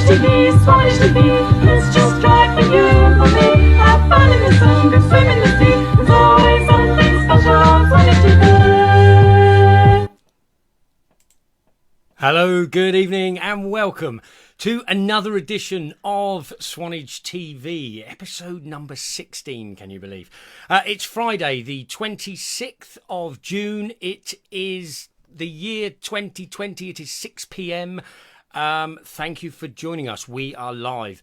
Swanage TV, Swanage TV. It's just right for you and for me. Have fun in the sun, go swim in the sea. There's always something special on Swanage TV. Hello, good evening and welcome to another edition of Swanage TV, episode number 16, can you believe? It's Friday, the 26th of June. It is the year 2020. It is 6 p.m. Thank you for joining us. We are live.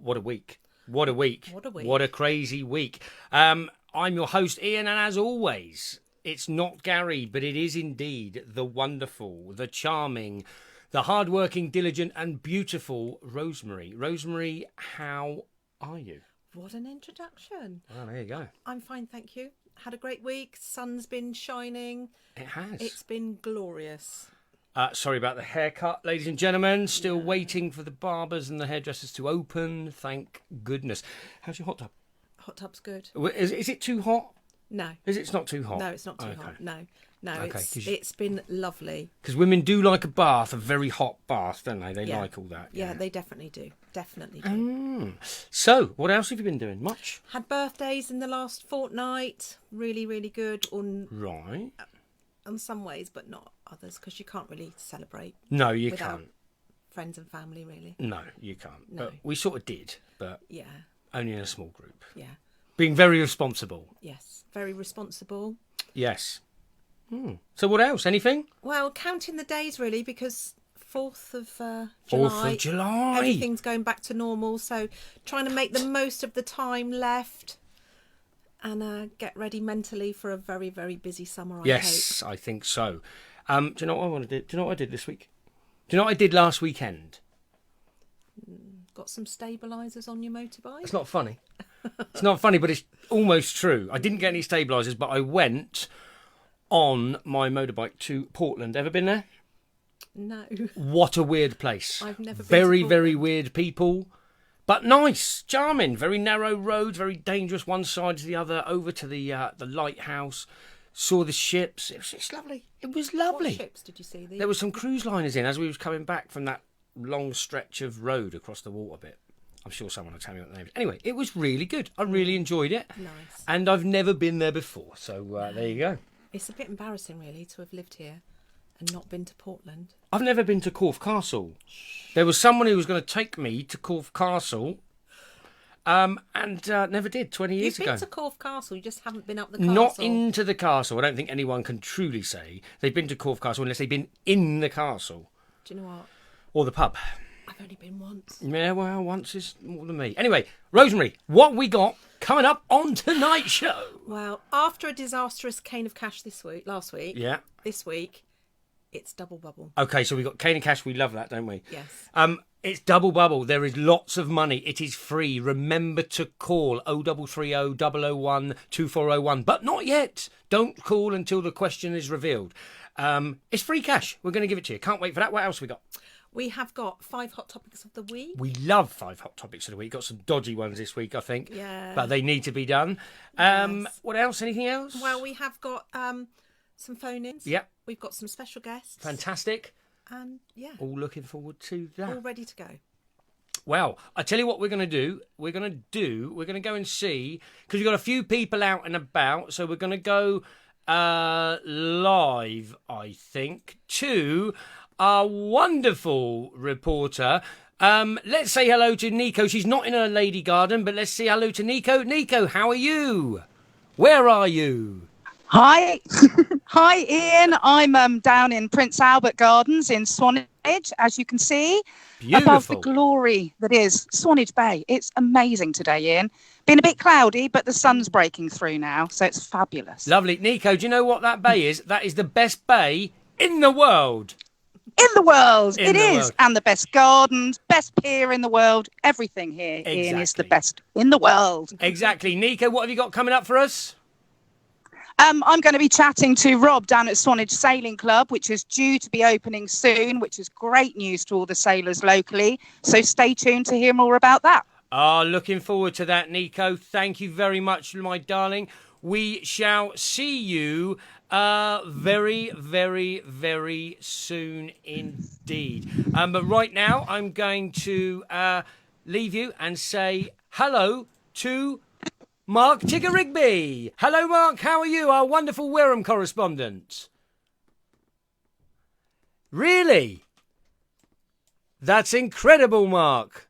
What a week. What a week. What a week. What a crazy week. I'm your host, Ian, and as always, it's not Gary, but it is indeed the wonderful, the charming, the hardworking, diligent and beautiful Rosemary. Rosemary, how are you? What an introduction. Well, there you go. I'm fine, thank you. Had a great week. Sun's been shining. It has. It's been glorious. Sorry about the haircut, ladies and gentlemen. Still waiting for the barbers and the hairdressers to open. Thank goodness. How's your hot tub? Hot tub's good. Is it too hot? No. It's not too hot? No, it's not too hot. No, Okay, it's been lovely. Because women do like a bath, a very hot bath, don't they? They Yeah. like all that. Yeah, they definitely do. Definitely do. So, what else have you been doing? Much? Had birthdays in the last fortnight. Really, really good Right. on some ways, but not others, because you can't really celebrate No, you without can't. friends and family, really. No, you can't. No. But we sort of did, but Yeah, only in a small group. yeah, Being very responsible. yes. Very responsible. Yes. So what else? Anything? Well, counting the days really, because 4th of July. 4th of July. Everything's going back to normal, so trying to make the most of the time left and get ready mentally for a very, very busy summer. Yes, I think so. Do you know what I want to do? Do you know what I did this week? Do you know what I did last weekend? Got some stabilisers on your motorbike? It's not funny. It's not funny, but it's almost true. I didn't get any stabilisers, but I went on my motorbike to Portland. Ever been there? No. What a weird place. I've never been Very, to very Portland. weird people, but nice, charming. Very narrow roads, very dangerous. One side to the other. Over to the lighthouse. Saw the ships. It was just lovely. It was lovely. What ships did you see? There were some cruise liners in as we was coming back from that long stretch of road across the water bit. I'm sure someone will tell me what the name is. Anyway, it was really good. I really enjoyed it. Nice. And I've never been there before. So there you go. It's a bit embarrassing, really, to have lived here and not been to Portland. I've never been to Corfe Castle. There was someone who was going to take me to Corfe Castle and never did 20 years You've ago. been to Corfe Castle, you just haven't been up the castle. Not into the castle. I don't think anyone can truly say they've been to Corfe Castle unless they've been in the castle. Do you know what? Or the pub. I've only been once. Yeah, well, once is more than me. Anyway, Rosemary, what we got coming up on tonight's show? Well, after a disastrous cane of cash last week, Yeah. this week, it's double bubble. Okay, so we got Cane and Cash. We love that, don't we? Yes. It's double bubble. There is lots of money. It is free. Remember to call 0330 001 2401. But not yet. Don't call until the question is revealed. It's free cash. We're going to give it to you. Can't wait for that. What else we got? We have got 5 hot topics of the week. We love 5 hot topics of the week. Got some dodgy ones this week, I think. Yeah. But they need to be done. Yes. What else? Anything else? Well, we have got some phone-ins. Yep. We've got some special guests. Fantastic. And, yeah, All looking forward to that. all ready to go. Well, I tell you what we're going to do. We're going to go and see, because we've got a few people out and about, so we're going to go live, I think, to our wonderful reporter. Let's say hello to Nico. She's not in her lady garden, but let's say hello to Nico. Nico, how are you? Where are you? Hi, hi, Ian. I'm down in Prince Albert Gardens in Swanage, as you can see, above the Beautiful. glory that is Swanage Bay. It's amazing today, Ian. Been a bit cloudy, but the sun's breaking through now, so it's fabulous. Lovely. Nico, do you know what that bay is? That is the best bay in the world. In the world, In it the is, world. and the best gardens, best pier in the world. Everything here, Ian, is the Exactly. best in the world. Exactly. Nico, what have you got coming up for us? I'm going to be chatting to Rob down at Swanage Sailing Club, which is due to be opening soon, which is great news to all the sailors locally. So stay tuned to hear more about that. Looking forward to that, Nico. Thank you very much, my darling. We shall see you very, very, very soon indeed. But right now, I'm going to leave you and say hello to Mark Tigger-Rigby. Hello, Mark. How are you, our wonderful Wareham correspondent? Really? That's incredible, Mark.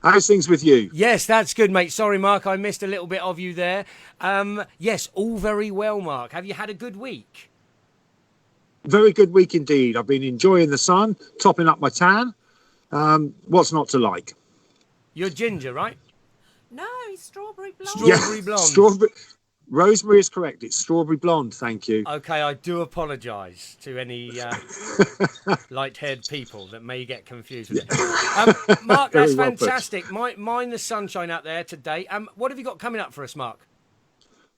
How's things with you? Yes, that's good, mate. Sorry, Mark, I missed a little bit of you there. Yes, all very well, Mark. Have you had a good week? Very good week indeed. I've been enjoying the sun, topping up my tan. What's not to like? You're ginger, right? No, he's strawberry blonde. Strawberry blonde. Strawberry. Rosemary is correct. It's strawberry blonde. Thank you. Okay, I do apologise to any light-haired people that may get confused with it. Mark, that's Very well fantastic. Mind the sunshine out there today. What have you got coming up for us, Mark?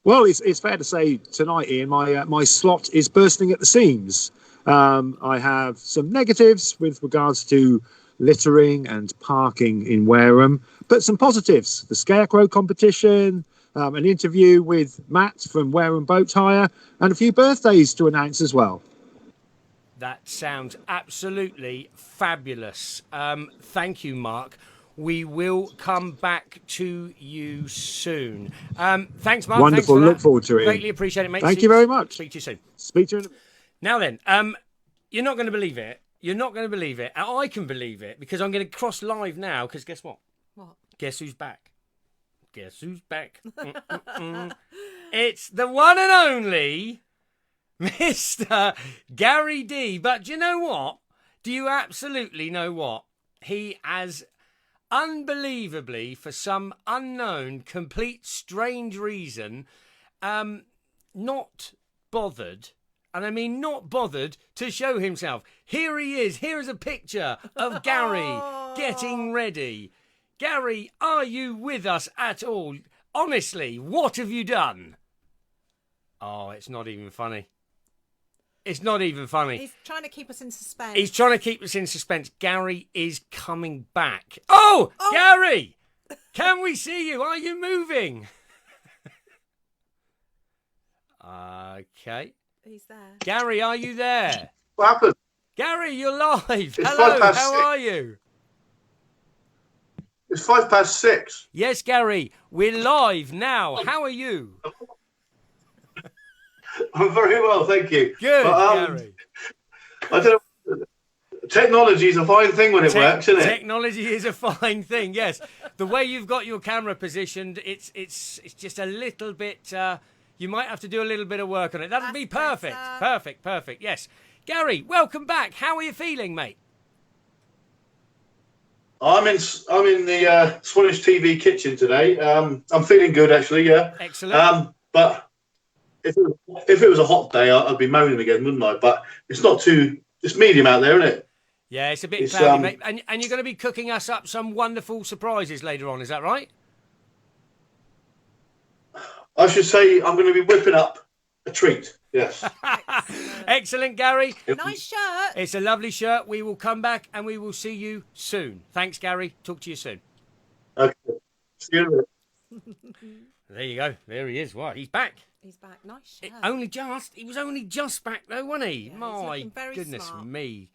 Well, it's fair to say tonight, Ian, my slot is bursting at the seams. I have some negatives with regards to littering and parking in Wareham, but some positives. The Scarecrow competition, an interview with Matt from Wareham Boat Hire, and a few birthdays to announce as well. That sounds absolutely fabulous. Thank you, Mark. We will come back to you soon. Thanks, Mark. Wonderful. Thanks for Look that. forward to it. Greatly appreciate it, mate. Thank you very much. Speak to you soon. Speak to you. Now then, you're not going to believe it. You're not going to believe it. And I can believe it because I'm going to cross live now because guess what? What? Guess who's back? Guess who's back? It's the one and only Mr. Gary D. But do you know what? Do you absolutely know what? He has unbelievably, for some unknown, complete, strange reason, not bothered. And I mean not bothered to show himself. Here he is. Here is a picture of Gary getting ready. Gary, are you with us at all? Honestly, what have you done? Oh, it's not even funny. It's not even funny. He's trying to keep us in suspense. He's trying to keep us in suspense. Gary is coming back. Oh! Gary! Can we see you? Are you moving? Okay. He's there. Gary, are you there? What happened? Gary, you're live. It's Hello, 6:05. how are you? It's 6:05. Yes, Gary, we're live now. How are you? I'm very well, thank you. Good, But, Gary. I don't know. Technology is a fine thing when it works, isn't it? Technology is a fine thing, yes. The way you've got your camera positioned, it's just a little bit... you might have to do a little bit of work on it. That'll be perfect. Perfect. Yes. Gary, welcome back. How are you feeling, mate? I'm in the Swanage TV kitchen today. I'm feeling good, actually, yeah. Excellent. But if it was a hot day, I'd be moaning again, wouldn't I? But it's not too... It's medium out there, isn't it? Yeah, it's a bit cloudy, mate. And you're going to be cooking us up some wonderful surprises later on, is that right? I should say I'm going to be whipping up a treat, yes. Excellent, Gary. Nice shirt. It's a lovely shirt. We will come back and we will see you soon. Thanks, Gary. Talk to you soon. Okay. See you in a minute. There you go. There he is. What? He's back. He's back. Nice shirt. He was only just back though, wasn't he? Yeah, he's My looking very goodness smart. me.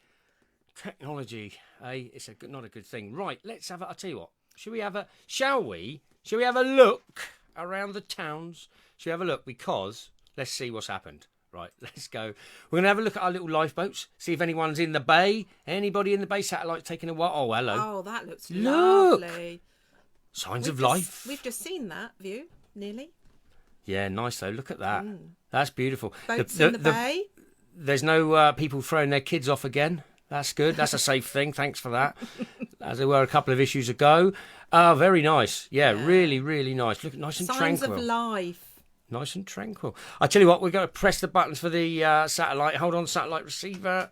Technology, it's not a good thing. Right, let's have I'll tell you what. Shall we have a look around the towns? Shall we have a look? Because let's see what's happened. Right, let's go. We're going to have a look at our little lifeboats, see if anyone's in the bay. Anybody in the bay? Satellite taking a while. Oh, hello. Oh, that looks Look. lovely. Signs of life. We've just seen that view, nearly. Yeah, nice though. Look at that. That's beautiful. Boats in the bay. There's no people throwing their kids off again. That's good. That's a safe thing. Thanks for that. As there were a couple of issues ago. Very nice. Yeah, really, really nice. Look, nice and Signs tranquil. of life. Nice and tranquil. I tell you what, we're going to press the buttons for the satellite. Hold on, satellite receiver.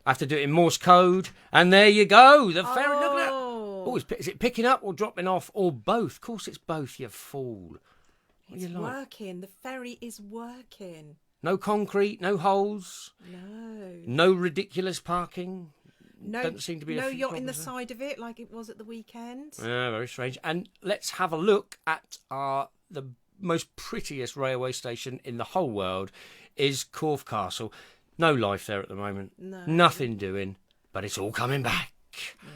I have to do it in Morse code. And there you go. The ferry. Look at that. Oh, is it picking up or dropping off or both? Of course it's both, you fool. What It's do you like? working. The ferry is working. No concrete, no holes, No. no ridiculous parking, Doesn't seem to be no a few yacht in the problems there. side of it like it was at the weekend. Yeah, very strange. And let's have a look at the most prettiest railway station in the whole world is Corfe Castle. No life there at the moment. No. Nothing doing, but it's all coming back. Yeah.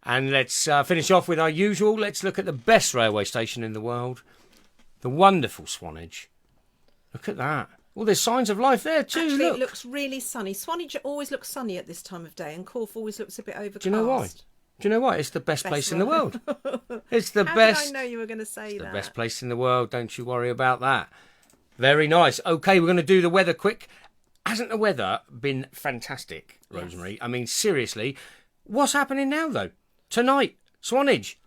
And let's finish off with our usual. Let's look at the best railway station in the world, the wonderful Swanage. Look at that. Well, there's signs of life there too. Actually, look. it looks really sunny. Swanage always looks sunny at this time of day, and Corfe always looks a bit overcast. Do you know why? Do you know why? It's the best place in the world. It's the How best. did I know you were going to say The that? best place in the world. Don't you worry about that. Very nice. Okay, we're going to do the weather quick. Hasn't the weather been fantastic, Rosemary? Yes. I mean, seriously, what's happening now, though? Tonight, Swanage,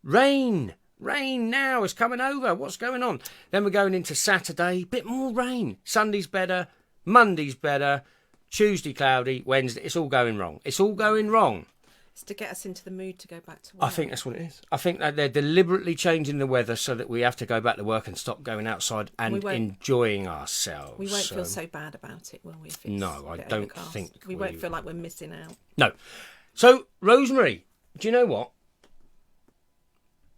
rain. Rain now is coming over. What's going on? Then we're going into Saturday. Bit more rain. Sunday's better. Monday's better. Tuesday cloudy. Wednesday. It's all going wrong. It's all going wrong. It's to get us into the mood to go back to work. I think that's what it is. I think that they're deliberately changing the weather so that we have to go back to work and stop going outside and enjoying ourselves. We won't feel so bad about it, will we? If it's No, a I bit don't overcast. think we won't feel like we're missing out. No. So, Rosemary, do you know what?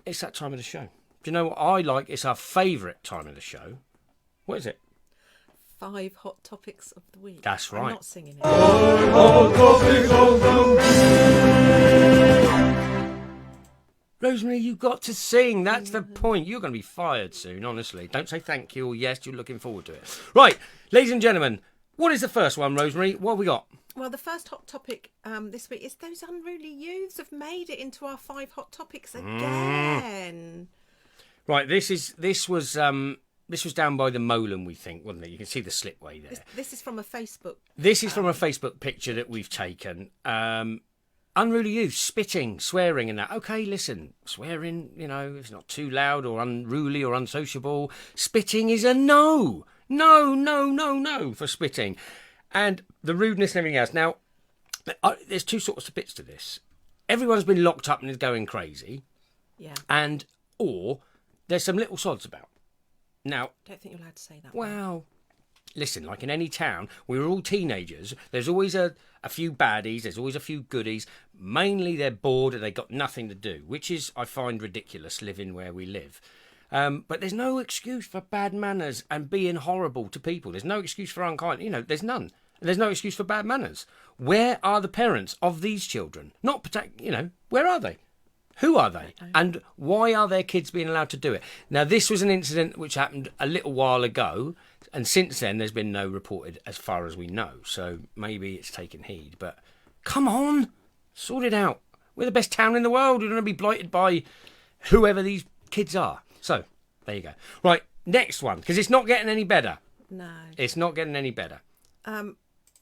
It's that time of the show. Do you know what I like? It's our favourite time of the show. What is it? 5 hot topics of the week. That's right. I'm not singing it. Rosemary, you've got to sing. That's the point. You're going to be fired soon, honestly. Don't say thank you or yes, you're looking forward to it. Right, ladies and gentlemen, what is the first one, Rosemary? What have we got? Well, the first hot topic this week is those unruly youths have made it into our 5 hot topics again. Right, this was down by the Molan, we think, wasn't it? You can see the slipway there. This is from a Facebook. This is from a Facebook picture that we've taken. Unruly youth, spitting, swearing and that. Okay, listen, swearing, it's not too loud or unruly or unsociable. Spitting is a no. No for spitting. And the rudeness and everything else. Now, there's two sorts of bits to this. Everyone's been locked up and is going crazy. Yeah. Or there's some little sods about. Now, I don't think you're allowed to say that. Well, listen, like in any town, we were all teenagers. There's always a few baddies. There's always a few goodies. Mainly they're bored and they've got nothing to do, which is, I find, ridiculous living where we live. But there's no excuse for bad manners and being horrible to people. There's no excuse for unkind. There's none. There's no excuse for bad manners. Where are the parents of these children? Not protect, where are they? Who are they? And why are their kids being allowed to do it? Now, this was an incident which happened a little while ago, and since then there's been no reported as far as we know. So maybe it's taken heed. But come on, sort it out. We're the best town in the world. We're going to be blighted by whoever these kids are. So, there you go. Right, next one, because it's not getting any better. No. It's not getting any better.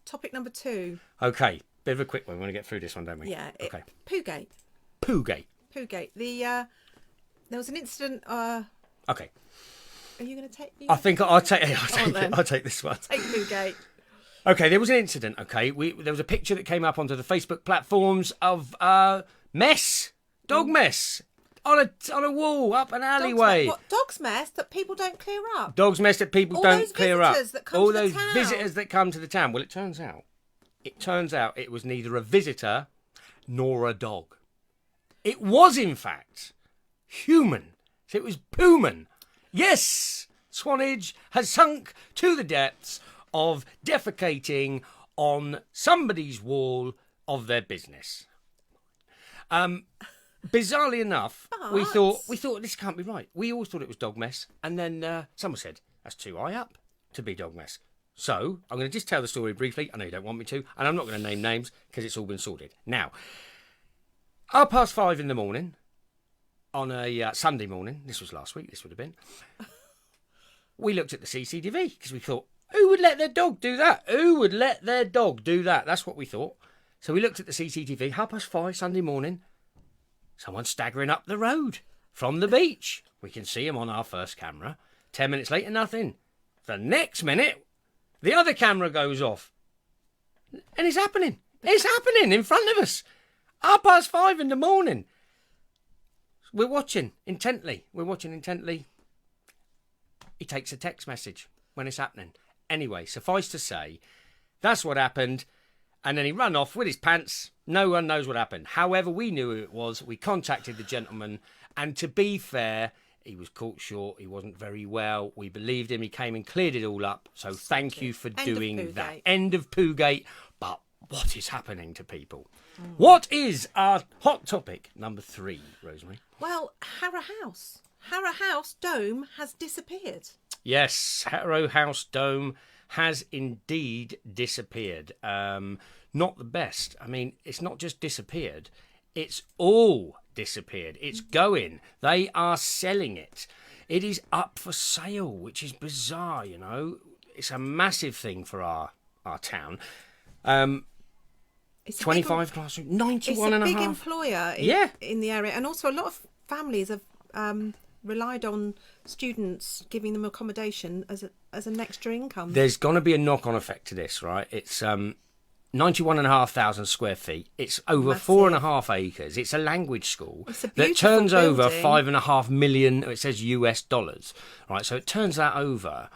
Topic number 2. Okay, bit of a quick one. We want to get through this one, don't we? Yeah. Okay. Poogate. Poogate. Poogate. There was an incident. Okay. Are you going to take? I think I'll take this one. Take Poogate. Okay, there was an incident. Okay, there was a picture that came up onto the Facebook platforms of mess, dog mess, on a wall up an alleyway. Dog's mess that people don't clear up. Dog's mess that people don't clear up. All those visitors that come to the town. Well, it turns out it was neither a visitor nor a dog. It was, in fact, human. So it was Pooman. Yes, Swanage has sunk to the depths of defecating on somebody's wall of their business. Bizarrely enough, we thought this can't be right. We all thought it was dog mess, and then someone said that's too high up to be dog mess. So I'm going to just tell the story briefly. I know you don't want me to, and I'm not going to name names because it's all been sorted. Now, 5:30 in the morning on a Sunday morning. This was last week. This would have been. We looked at the CCTV because we thought, who would let their dog do that? Who would let their dog do that? That's what we thought. So we looked at the CCTV. 5:30 Sunday morning. Someone staggering up the road from the beach. We can see him on our first camera. 10 minutes later, nothing. The next minute, the other camera goes off. And it's happening. It's happening in front of us. 5:30 in the morning. We're watching intently. He takes a text message when it's happening. Anyway, suffice to say, that's what happened. And then he ran off with his pants No one knows what happened. However, we knew who it was. We contacted the gentleman, and to be fair, he was caught short. He wasn't very well. We believed him. He came and cleared it all up. So thank you for doing that. End of Poogate. But what is happening to people? What is our hot topic number 3, Rosemary? Well, Harrow House. Harrow House Dome has disappeared. Yes, Harrow House Dome has indeed disappeared. Not the best. I mean, it's not just disappeared. It's all disappeared. It's going. They are selling it. It is up for sale, which is bizarre, you know. It's a massive thing for our town. It's 25 classrooms, 91 and a half. It's a big employer in the area. And also a lot of families have relied on students giving them accommodation as an extra income. There's going to be a knock-on effect to this, right? It's 91,500 square feet. It's over Massive. 4.5 acres. It's a language school It's a that beautiful turns over building. $5.5 million. It says US dollars, right? So it turns that over.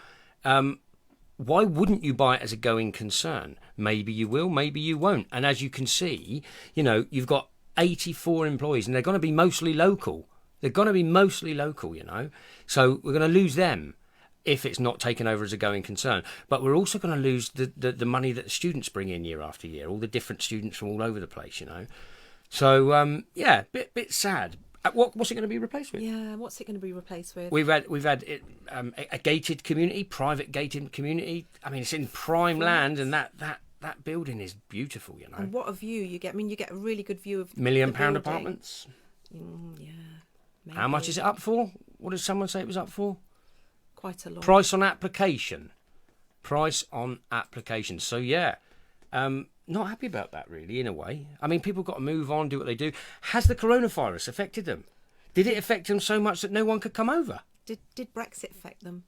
Why wouldn't you buy it as a going concern? Maybe you will, maybe you won't. And as you can see, you know, you've got 84 employees, and they're going to be mostly local. They're going to be mostly local, you know. So we're going to lose them if it's not taken over as a going concern. But we're also going to lose the money that the students bring in year after year, all the different students from all over the place, you know. So, yeah, bit sad. What's it going to be replaced with? Yeah, what's it going to be replaced with? We've had a gated community, private gated community. I mean, it's in prime land, and that building is beautiful, you know. And what a view you get. I mean, you get a really good view of £1 million the building. apartments. Yeah. Maybe. How much is it up for? What did someone say it was up for? Quite a lot. Price on application. Price on application. So, yeah, not happy about that, really, in a way. I mean, people got to move on, do what they do. Has the coronavirus affected them? Did it affect them so much that no one could come over? Did Brexit affect them?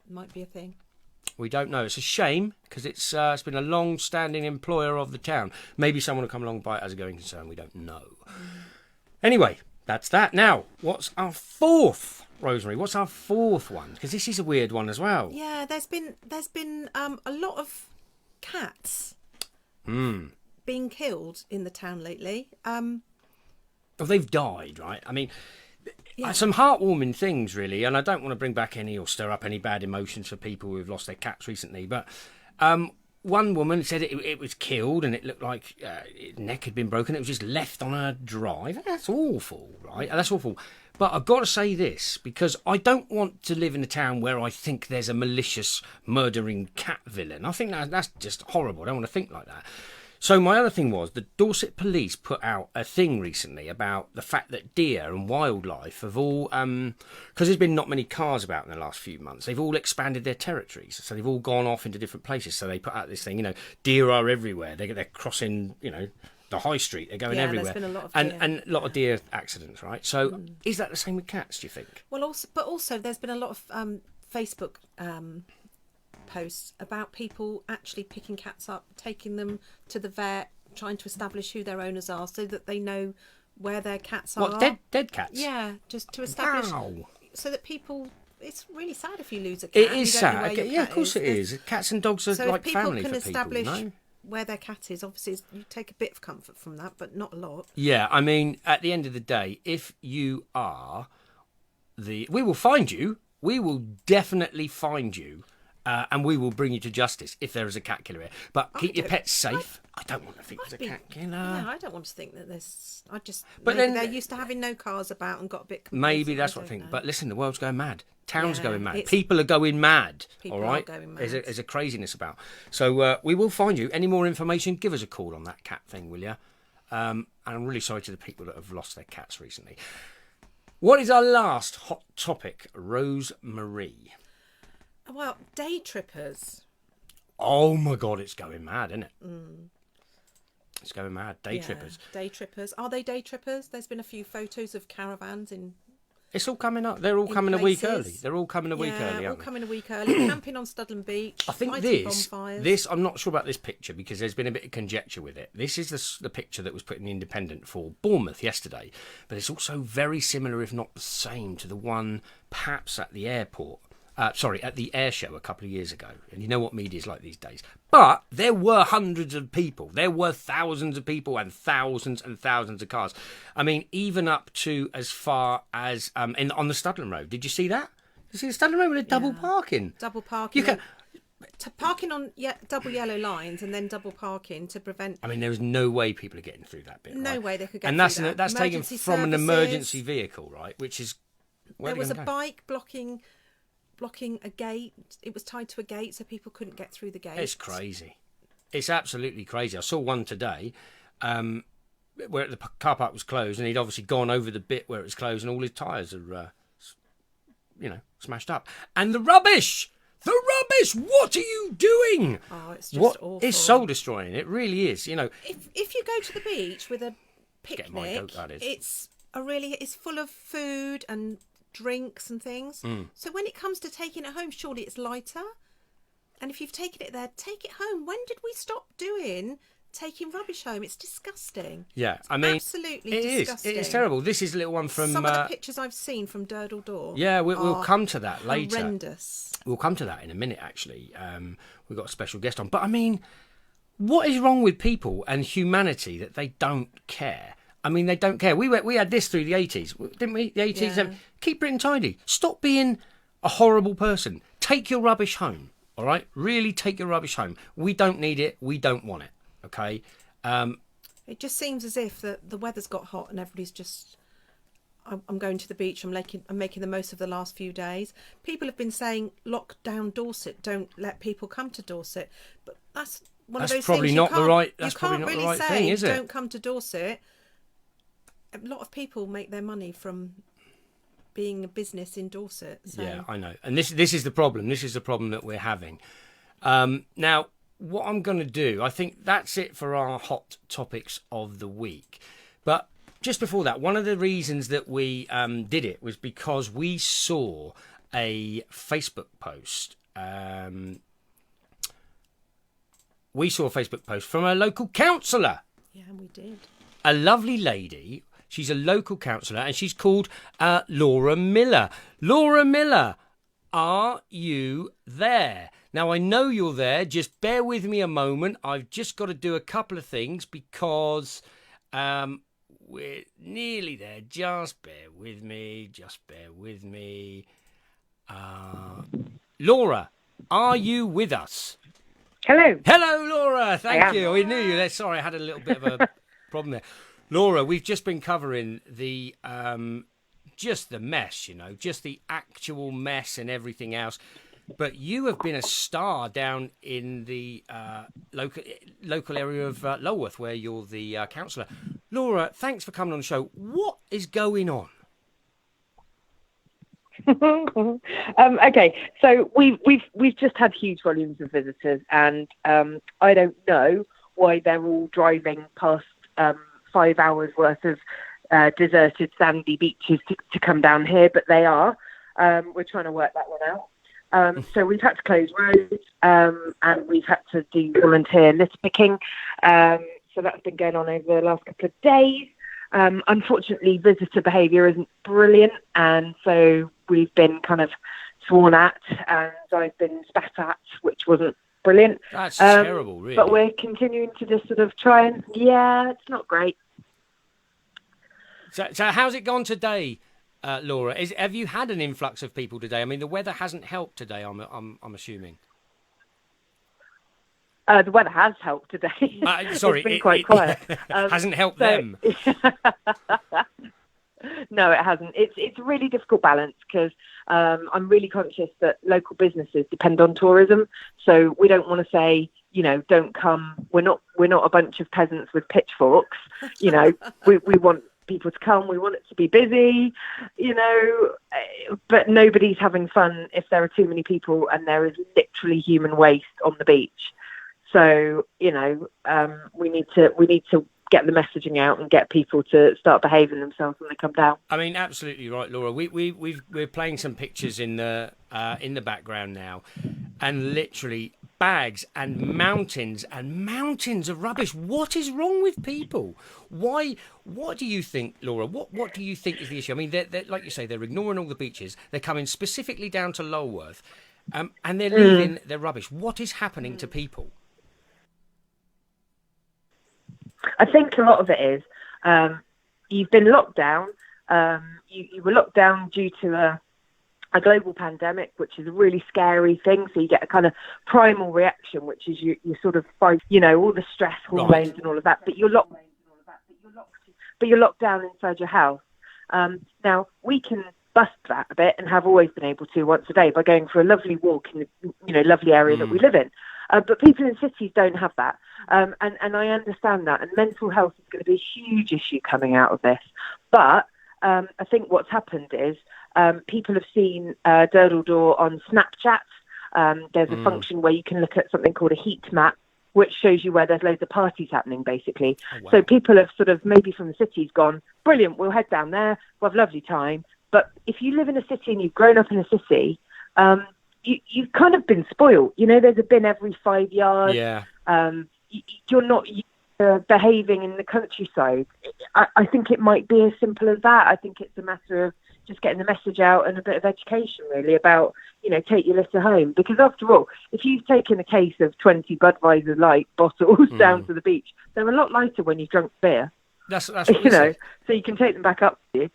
Might be a thing. We don't know. It's a shame, because it's been a long-standing employer of the town. Maybe someone will come along and buy it as a going concern. We don't know. Anyway, that's that. Now, what's our fourth, Rosemary? What's our fourth one? Because this is a weird one as well. Yeah, there's been a lot of cats being killed in the town lately. Well, they've died, right? I mean, Yeah. some heartwarming things, really. And I don't want to bring back any or stir up any bad emotions for people who've lost their cats recently. But one woman said it was killed, and it looked like its neck had been broken. It was just left on her drive. That's awful, right? That's awful. But I've got to say this, because I don't want to live in a town where I think there's a malicious murdering cat villain. I think that's just horrible. I don't want to think like that. So my other thing was, the Dorset police put out a thing recently about the fact that deer and wildlife have all, because there's been not many cars about in the last few months, they've all expanded their territories. So they've all gone off into different places. So they put out this thing, you know, deer are everywhere. They're crossing, you know, the high street. They're going everywhere. There's been a lot of and deer. a lot of deer accidents, right? So is that the same with cats, do you think? Well, also there's been a lot of Facebook posts about people actually picking cats up, taking them to the vet, trying to establish who their owners are, so that they know where their cats are. What, dead cats? Yeah, just to establish, Wow. so that people. It's really sad if you lose a cat. It and is you don't know sad. where your Yeah, of cat course it There's- is. Cats and dogs are So like if people family can for people, establish no? where their cat is, obviously you take a bit of comfort from that, but not a lot. Yeah, I mean, at the end of the day, if you are we will find you. We will definitely find you. And we will bring you to justice if there is a cat killer here. But keep your pets safe. I don't want to think there's a cat killer. Yeah, I don't want to think that there's. But But maybe then- they're used to having no cars about and got a bit. Maybe complacent, that's what I don't think. know. But listen, the world's going mad. Town's Yeah, going mad. it's- People are going mad. People all are right? going There's mad. a craziness about. So we will find you. Any more information, give us a call on that cat thing, will you? And I'm really sorry to the people that have lost their cats recently. What is our last hot topic, Rose Marie? Well, day trippers. Oh my God, it's going mad, isn't it? It's going mad. Day Yeah, trippers. Day trippers. Are they day trippers? There's been a few photos of caravans in. It's all coming up. They're all In coming a week places. early. They're all coming a week early, all aren't they? coming a week early. Camping on Studland Beach. I think lighting this, bonfires. I'm not sure about this picture because there's been a bit of conjecture with it. This is the picture that was put in the Independent for Bournemouth yesterday, but it's also very similar, if not the same, to the one perhaps at the airport at the air show a couple of years ago. And you know what media's like these days. But there were hundreds of people. There were thousands of people and thousands of cars. I mean, even up to as far as on the Studland Road. Did you see that? Did you see the Studland Road with a double parking? Double parking. You can, parking on double yellow lines and then double parking to prevent. I mean, there was no way people are getting through that bit. No right? way they could get and through that. That's taken from Emergency an services. emergency vehicle, right? Which is There was a bike blocking a gate. It was tied to a gate, so people couldn't get through the gate. It's crazy. It's absolutely crazy. I saw one today where the car park was closed, and he'd obviously gone over the bit where it was closed, and all his tyres are, smashed up. And the rubbish! The rubbish! What are you doing? Oh, it's just awful. It's soul destroying. It really is. You know, if you go to the beach with a Get my picnic, goat, that is. it's full of food and drinks and things. So when it comes to taking it home, surely it's lighter. And if you've taken it there, take it home. When did we stop taking rubbish home? It's disgusting. Yeah, It's I mean, absolutely disgusting. It is terrible. This is a little one from some of the pictures I've seen from Durdle Door. Yeah, we'll come to that later. Horrendous. We'll come to that in a minute, actually. We've got a special guest on. But, I mean, what is wrong with people and humanity that they don't care? I mean, they don't care. We had this through the 80s, didn't we? The 80s. Yeah. Keep Britain tidy. Stop being a horrible person. Take your rubbish home, all right? Really take your rubbish home. We don't need it. We don't want it, okay? It just seems as if the weather's got hot and everybody's just... I'm going to the beach. I'm making the most of the last few days. People have been saying, lock down Dorset. Don't let people come to Dorset. But that's one of those probably things not you the can't, right. you That's can't probably not really the right say, thing, is it? don't come to Dorset. A lot of people make their money from being a business in Dorset. So. Yeah, I know. And this is the problem. This is the problem that we're having. Now, what I'm going to do, I think that's it for our hot topics of the week. But just before that, one of the reasons that we did it was because we saw a Facebook post. We saw a Facebook post from a local councillor. Yeah, we did. A lovely lady. She's a local councillor, and she's called Laura Miller. Laura Miller, are you there? Now, I know you're there. Just bear with me a moment. I've just got to do a couple of things because we're nearly there. Just bear with me. Just bear with me. Laura, are you with us? Hello. Hello, Laura. Thank I you. We knew you there. Sorry, I had a little bit of a problem there. Laura, we've just been covering the just the mess, just the actual mess and everything else. But you have been a star down in the local area of Lulworth, where you're the councillor. Laura, thanks for coming on the show. What is going on? Okay, so we've just had huge volumes of visitors, and I don't know why they're all driving past 5 hours worth of deserted sandy beaches to come down here, but they are. We're trying to work that one out. So we've had to close roads, and we've had to do volunteer litter picking. So that's been going on over the last couple of days. Unfortunately, visitor behaviour isn't brilliant, and so we've been kind of sworn at, and I've been spat at, which wasn't brilliant. That's terrible, really. But we're continuing to just sort of try and, it's not great. So how's it gone today, Laura? Have you had an influx of people today? I mean, the weather hasn't helped today, I'm assuming. The weather has helped today. Sorry, it's been quite quiet. Hasn't helped them. No, it hasn't. It's a really difficult balance because I'm really conscious that local businesses depend on tourism. So we don't want to say, don't come. We're not a bunch of peasants with pitchforks. We want people to come. We want it to be busy, but nobody's having fun if there are too many people and there is literally human waste on the beach. So, we need to get the messaging out and get people to start behaving themselves when they come down. I mean, absolutely right, Laura. We're playing some pictures in the background now, and literally bags and mountains of rubbish. What is wrong with people? Why? What do you think, Laura? What do you think is the issue? I mean, they're like you say, they're ignoring all the beaches. They're coming specifically down to Lulworth, and they're leaving their rubbish. What is happening to people? I think a lot of it is you've been locked down. You were locked down due to a global pandemic, which is a really scary thing. So you get a kind of primal reaction, which is you sort of fight, all the stress hormones and all of that. But you're locked down inside your house. Now we can bust that a bit and have always been able to once a day by going for a lovely walk in the lovely area that we live in. But people in cities don't have that. And I understand that. And mental health is going to be a huge issue coming out of this. But I think what's happened is people have seen Durdle Door on Snapchat. There's a function where you can look at something called a heat map, which shows you where there's loads of parties happening, basically. Oh, wow. So people have sort of, maybe from the cities, gone, brilliant, we'll head down there, we'll have a lovely time. But if you live in a city and you've grown up in a city, you've kind of been spoiled. There's a bin every 5 yards. Yeah. You're not behaving in the countryside. I think it might be as simple as that. I think it's a matter of just getting the message out and a bit of education, really, about, take your litter home. Because after all, if you've taken a case of 20 Budweiser Light bottles down to the beach, they're a lot lighter when you've drunk beer. That's what we said. So you can take them back up to you.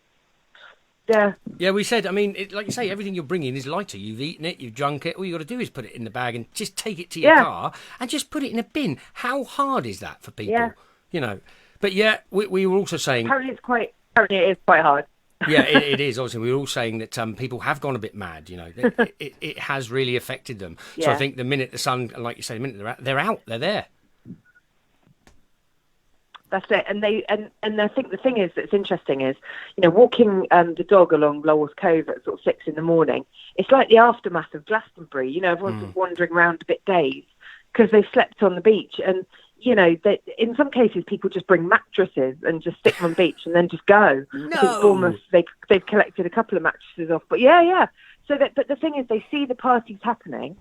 Yeah. Yeah, we said, I mean, like you say, everything you're bringing is lighter. You've eaten it, you've drunk it. All you got to do is put it in the bag and just take it to your car and just put it in a bin. How hard is that for people? Yeah. But yeah, we were also saying... Apparently it is quite hard. Yeah, it is. Obviously, we were all saying that people have gone a bit mad. It has really affected them. Yeah. So I think the minute the sun, like you say, the minute they're out, they're there. That's it. And I think the thing is that's interesting is, walking the dog along Lowell's Cove at sort of 6 a.m, it's like the aftermath of Glastonbury. Everyone's just wandering around a bit dazed because they slept on the beach. And, in some cases, people just bring mattresses and just stick them on the beach and then just go. No. Almost they've collected a couple of mattresses off. But yeah. But the thing is, they see the parties happening.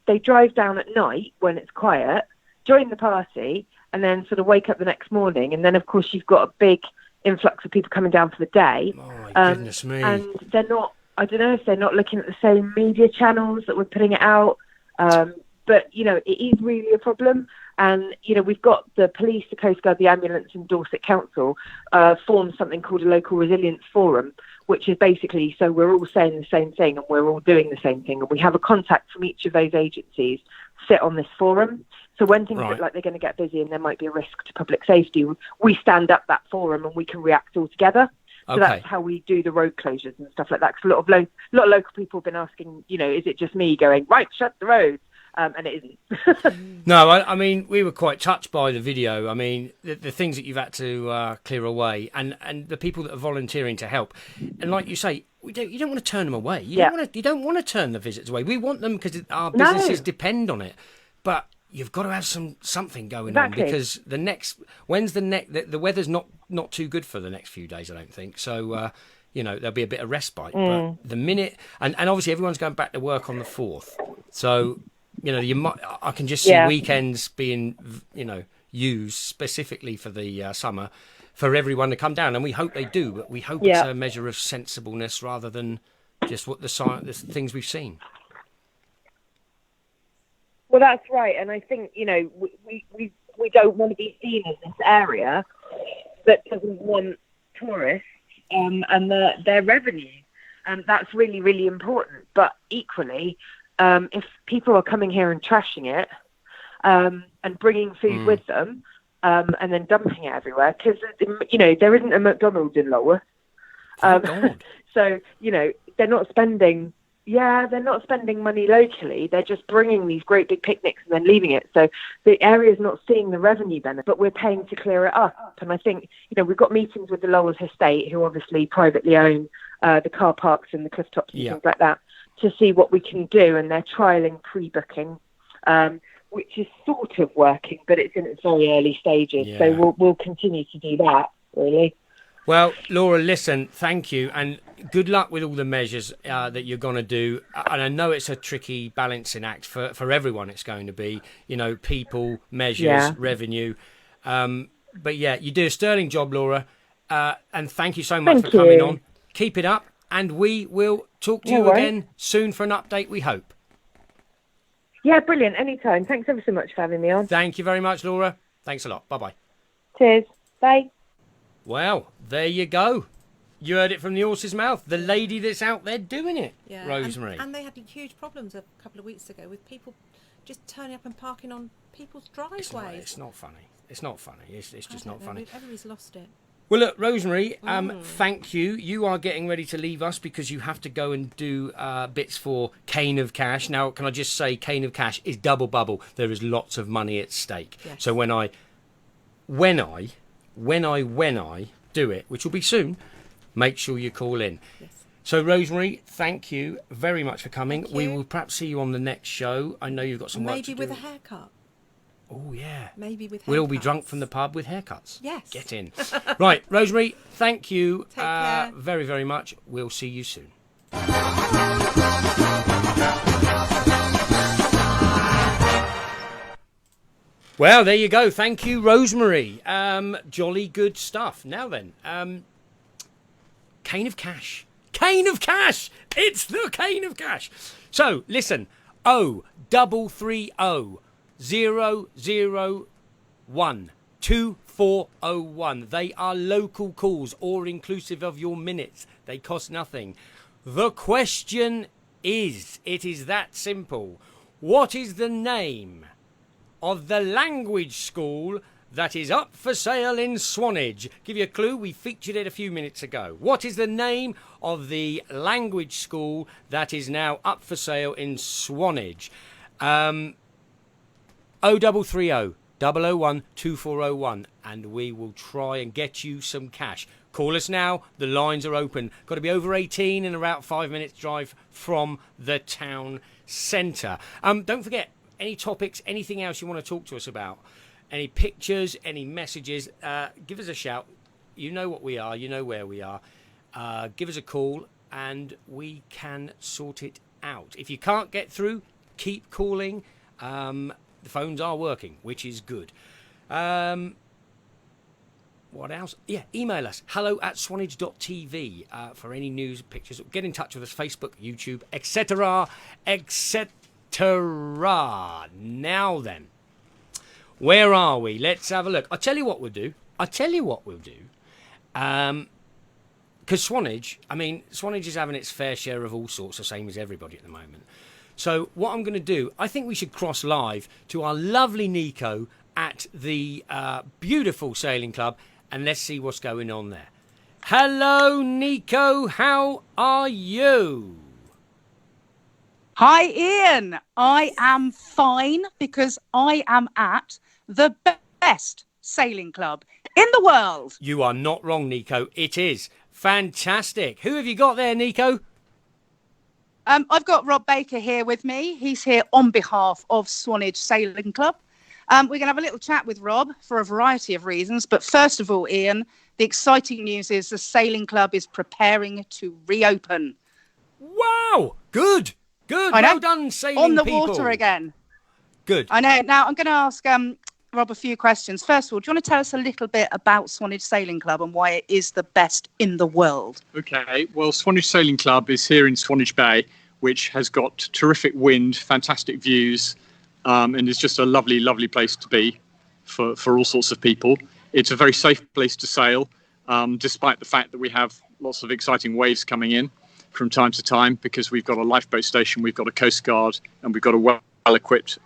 They drive down at night when it's quiet, join the party, and then sort of wake up the next morning. And then, of course, you've got a big influx of people coming down for the day. Oh, my goodness me. And they're not, I don't know if they're not looking at the same media channels that we're putting it out. But, it is really a problem. And, we've got the police, the Coast Guard, the ambulance and Dorset Council formed something called a local resilience forum, which is basically, so we're all saying the same thing and we're all doing the same thing. And we have a contact from each of those agencies sit on this forum. So when things look like they're going to get busy and there might be a risk to public safety, we stand up that forum and we can react all together. So that's how we do the road closures and stuff like that. Because a lot of local people have been asking, is it just me going, right, shut the roads? And it isn't. No, I mean, we were quite touched by the video. I mean, the things that you've had to clear away and the people that are volunteering to help. And like you say, you don't want to turn them away. You don't want to turn the visitors away. We want them because our businesses depend on it. But you've got to have something going on because the weather's not too good for the next few days, I don't think. So, there'll be a bit of respite. But the minute, and obviously everyone's going back to work on the 4th. So, I can just see weekends being, used specifically for the summer for everyone to come down. And we hope they do, but we hope it's a measure of sensibleness rather than just what the things we've seen. Well, that's right. And I think, we don't want to be seen as this area that doesn't want tourists and their revenue. And that's really, really important. But equally, if people are coming here and trashing it and bringing food with them and then dumping it everywhere, because, there isn't a McDonald's in Lulworth. So, they're not spending money locally. They're just bringing these great big picnics and then leaving it. So the area's not seeing the revenue benefit, but we're paying to clear it up. And I think, we've got meetings with the Lowell's Estate, who obviously privately own the car parks and the cliff tops and things like that, to see what we can do. And they're trialling pre-booking, which is sort of working, but it's in its very early stages. Yeah. So we'll continue to do that, really. Well, Laura, listen, thank you. And good luck with all the measures that you're going to do. And I know it's a tricky balancing act for everyone. It's going to be, people, measures, revenue. But yeah, you do a sterling job, Laura. And thank you so much for coming on. Keep it up. And we will talk to you again soon for an update, we hope. Yeah, brilliant. Anytime. Thanks ever so much for having me on. Thank you very much, Laura. Thanks a lot. Bye-bye. Cheers. Bye. Well, there you go. You heard it from the horse's mouth. The lady that's out there doing it, Yeah, Rosemary. And they had huge problems a couple of weeks ago with people just turning up and parking on people's driveways. It's not funny. It's not funny. It's just not funny. Everybody's lost it. Well, look, Rosemary, thank you. You are getting ready to leave us because you have to go and do bits for Cane of Cash. Now, can I just say Cane of Cash is double bubble. There is lots of money at stake. Yes. So when I do it, which will be soon, make sure you call in. Yes. So, Rosemary, thank you very much for coming. Thank you. We will perhaps see you on the next show. I know you've got some work to do. Maybe with a haircut. Oh, yeah. Maybe with haircuts. We'll all be drunk from the pub with haircuts. Yes. Get in. Right, Rosemary, thank you Take care. very, very much. We'll see you soon. Well, there you go. Thank you, Rosemary. Jolly good stuff. Now then, Cane of Cash. Cane of Cash! It's the Cane of Cash. So, listen. 0330 001 2401. They are local calls or inclusive of your minutes. They cost nothing. The question is, it is that simple. What is the name of the language school that is up for sale in Swanage? Give you a clue, we featured it a few minutes ago. What is the name of the language school that is now up for sale in Swanage? 0330 001 2401, and we will try and get you some cash. Call us now, the lines are open. Got to be over 18 and about 5 minutes drive from the town centre. Don't forget, any topics, anything else you want to talk to us about, any pictures, any messages, give us a shout. You know what we are, you know where we are. Give us a call and we can sort it out. If you can't get through, keep calling. The phones are working, which is good. What else? Yeah, email us, hello@swanage.tv for any news, pictures. Get in touch with us, Facebook, YouTube, etc., etc. Now then, where are we? Let's have a look. I'll tell you what we'll do. Because Swanage is having its fair share of all sorts, the same as everybody at the moment. So what I'm going to do, I think we should cross live to our lovely Nico at the beautiful sailing club, and let's see what's going on there. Hello, Nico. How are you? Hi, Ian. I am fine because I am at the best sailing club in the world. You are not wrong, Nico. It is fantastic. Who have you got there, Nico? I've got Rob Baker here with me. He's here on behalf of Swanage Sailing Club. We're going to have a little chat with Rob for a variety of reasons. But first of all, Ian, the exciting news is the sailing club is preparing to reopen. Wow! Good. Well done, sailing on the people. Water again. Good. I know. Now, I'm going to ask Rob a few questions. First of all, do you want to tell us a little bit about Swanage Sailing Club and why it is the best in the world? Okay, well, Swanage Sailing Club is here in Swanage Bay, which has got terrific wind, fantastic views, and is just a lovely, lovely place to be for all sorts of people. It's a very safe place to sail, despite the fact that we have lots of exciting waves coming in from time to time, because we've got a lifeboat station, we've got a coast guard, and we've got a well-equipped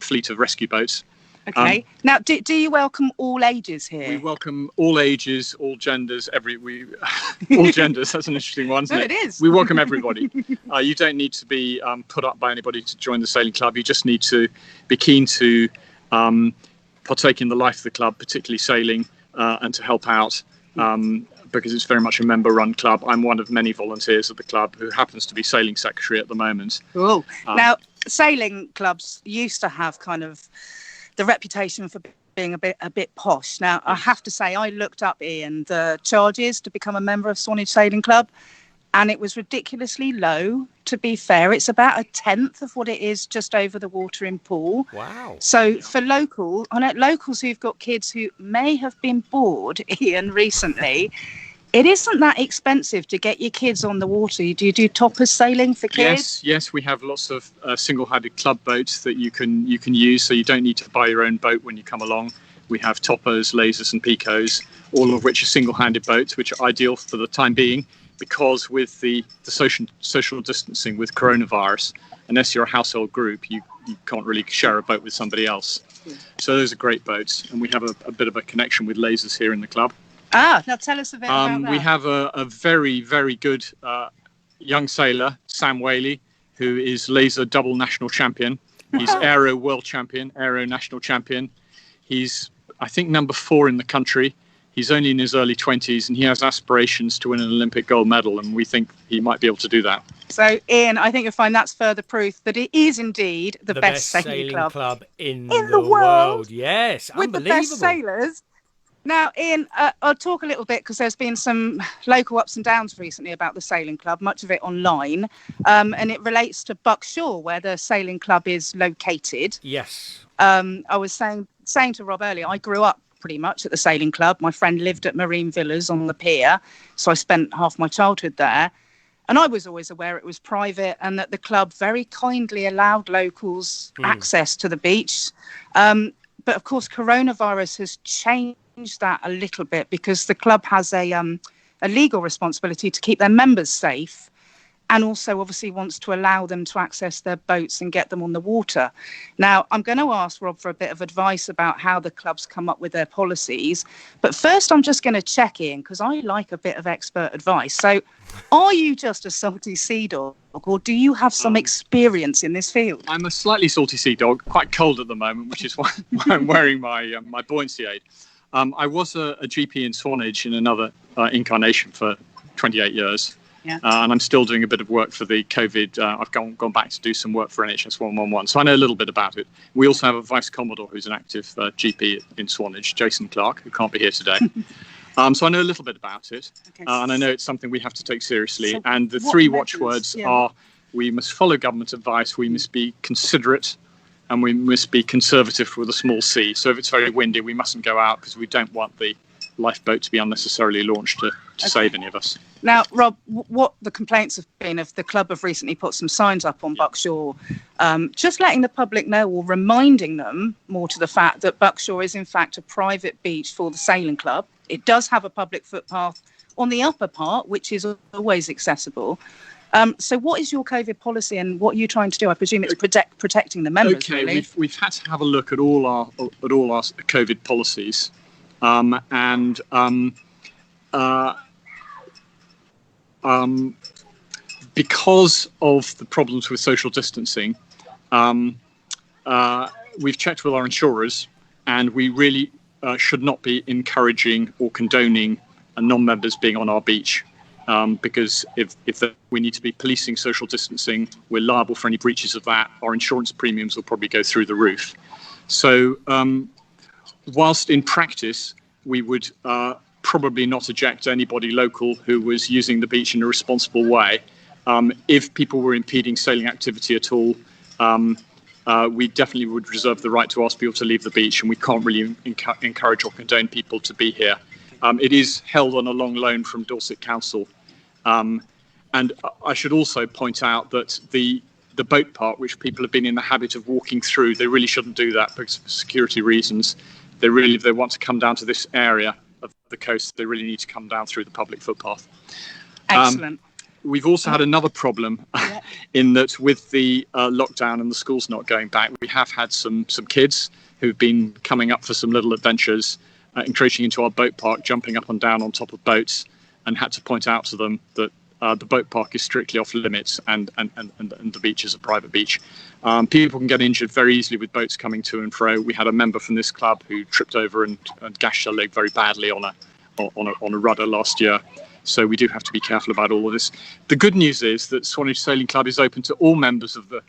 fleet of rescue boats. Okay. Now, do you welcome all ages here? We welcome all ages, all genders, all genders. That's an interesting one, isn't it? It is. We welcome everybody. You don't need to be put up by anybody to join the sailing club. You just need to be keen to partake in the life of the club, particularly sailing, and to help out, because it's very much a member-run club. I'm one of many volunteers at the club who happens to be sailing secretary at the moment. Cool. Now, sailing clubs used to have kind of the reputation for being a bit posh. Now, I have to say, I looked up, Ian, the charges to become a member of Swanage Sailing Club, and it was ridiculously low, to be fair. It's about a tenth of what it is just over the watering pool. Wow. So for locals who've got kids who may have been bored, Ian, recently, it isn't that expensive to get your kids on the water. Do you do toppers sailing for kids? Yes, we have lots of single-handed club boats that you can use, so you don't need to buy your own boat when you come along. We have toppers, lasers and picos, all of which are single-handed boats, which are ideal for the time being, because with the social distancing with coronavirus, unless you're a household group, you can't really share a boat with somebody else. So those are great boats, and we have a bit of a connection with lasers here in the club. Now tell us a bit about that. We have a very, very good young sailor, Sam Whaley, who is laser double national champion. He's aero world champion, aero national champion. He's, I think, number 4 in the country. He's only in his early 20s, and he has aspirations to win an Olympic gold medal, and we think he might be able to do that. So, Ian, I think you'll find that's further proof that it is indeed the best sailing club in the world. Yes, with unbelievable. the best sailors. Now, Ian, I'll talk a little bit because there's been some local ups and downs recently about the sailing club, much of it online, and it relates to Buckshaw, where the sailing club is located. Yes. I was saying to Rob earlier, I grew up pretty much at the sailing club. My friend lived at Marine Villas on the pier, so I spent half my childhood there. And I was always aware it was private and that the club very kindly allowed locals access to the beach. But of course, coronavirus has changed that a little bit because the club has a legal responsibility to keep their members safe, and also obviously wants to allow them to access their boats and get them on the water. Now, I'm going to ask Rob for a bit of advice about how the clubs come up with their policies. But first, I'm just going to check in because I like a bit of expert advice. So are you just a salty sea dog, or do you have some experience in this field? I'm a slightly salty sea dog, quite cold at the moment, which is why I'm wearing my buoyancy aid. I was a GP in Swanage in another incarnation for 28 years. Yeah. And I'm still doing a bit of work for the COVID. I've gone back to do some work for NHS 111. So I know a little bit about it. We also have a Vice Commodore who's an active GP in Swanage, Jason Clark, who can't be here today. So I know a little bit about it. Okay. And I know it's something we have to take seriously. So and the what 3 measures? watchwords Yeah. are: we must follow government advice, we must be considerate, and we must be conservative with a small c. So if it's very windy, we mustn't go out because we don't want the lifeboat to be unnecessarily launched to save any of us. Now, Rob, what the complaints have been of the club have recently put some signs up on Buckshaw, just letting the public know or reminding them more to the fact that Buckshaw is in fact a private beach for the sailing club. It does have a public footpath on the upper part, which is always accessible. So what is your COVID policy and what are you trying to do? I presume it's protecting the members. Okay, really. we've had to have a look at all our COVID policies, because of the problems with social distancing, we've checked with our insurers, and we really should not be encouraging or condoning non-members being on our beach. Because if we need to be policing social distancing, we're liable for any breaches of that. Our insurance premiums will probably go through the roof. So whilst in practice, we would probably not eject anybody local who was using the beach in a responsible way. If people were impeding sailing activity at all, we definitely would reserve the right to ask people to leave the beach, and we can't really encourage or condone people to be here. It is held on a long loan from Dorset Council. And I should also point out that the boat part, which people have been in the habit of walking through, they really shouldn't do that because for security reasons. If they want to come down to this area of the coast, they really need to come down through the public footpath. Excellent. We've also had another problem in that with the lockdown and the schools not going back, we have had some kids who've been coming up for some little adventures, encroaching into our boat park, jumping up and down on top of boats, and had to point out to them that the boat park is strictly off limits and the beach is a private beach. People can get injured very easily with boats coming to and fro. We had a member from this club who tripped over and gashed her leg very badly on a rudder last year. So we do have to be careful about all of this. The good news is that Swanage Sailing Club is open to all members of the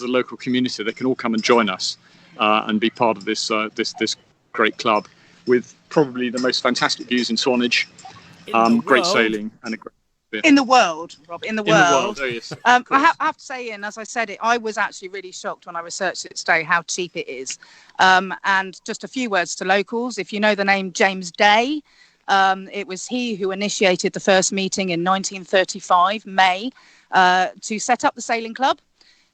local community. They can all come and join us and be part of this great club with probably the most fantastic views in Swanage, great sailing, and a great in the world, Rob, in the world. Oh, yes, I have to say, Ian, as I said it, I was actually really shocked when I researched it today how cheap it is. And just a few words to locals. If you know the name James Day, it was he who initiated the first meeting in 1935, May, to set up the sailing club.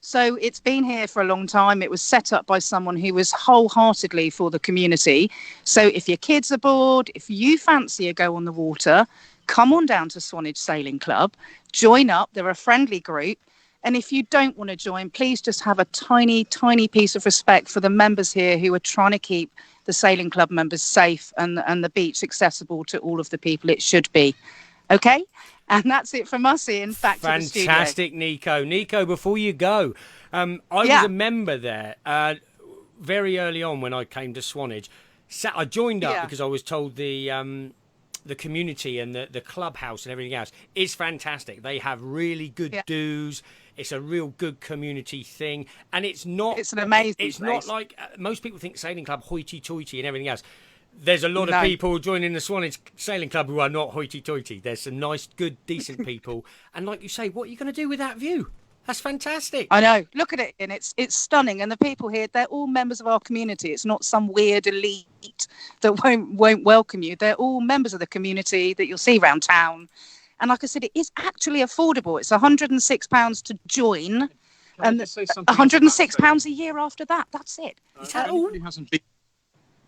So it's been here for a long time. It was set up by someone who was wholeheartedly for the community. So if your kids are bored, if you fancy a go on the water, come on down to Swanage Sailing Club, join up. They're a friendly group. And if you don't want to join, please just have a tiny, tiny piece of respect for the members here who are trying to keep the sailing club members safe and the beach accessible to all of the people it should be. Okay? And that's it from us, Ian. Back to the studio. Fantastic, Nico. Nico, before you go, I was a member there very early on when I came to Swanage. I joined up because I was told the community and the clubhouse and everything else is fantastic. They have really good dues. It's a real good community thing, and it's not. It's an amazing. It's place. not like most people think sailing club hoity-toity and everything else. There's a lot of people joining the Swanage Sailing Club who are not hoity-toity. There's some nice, good, decent people, and like you say, what are you going to do with that view? That's fantastic. I know. Look at it, and it's stunning. And the people here, they're all members of our community. It's not some weird elite that won't welcome you. They're all members of the community that you'll see around town. And like I said, it is actually affordable. It's £106 to join, and £106 a year after that. That's it. Is that all? Hasn't been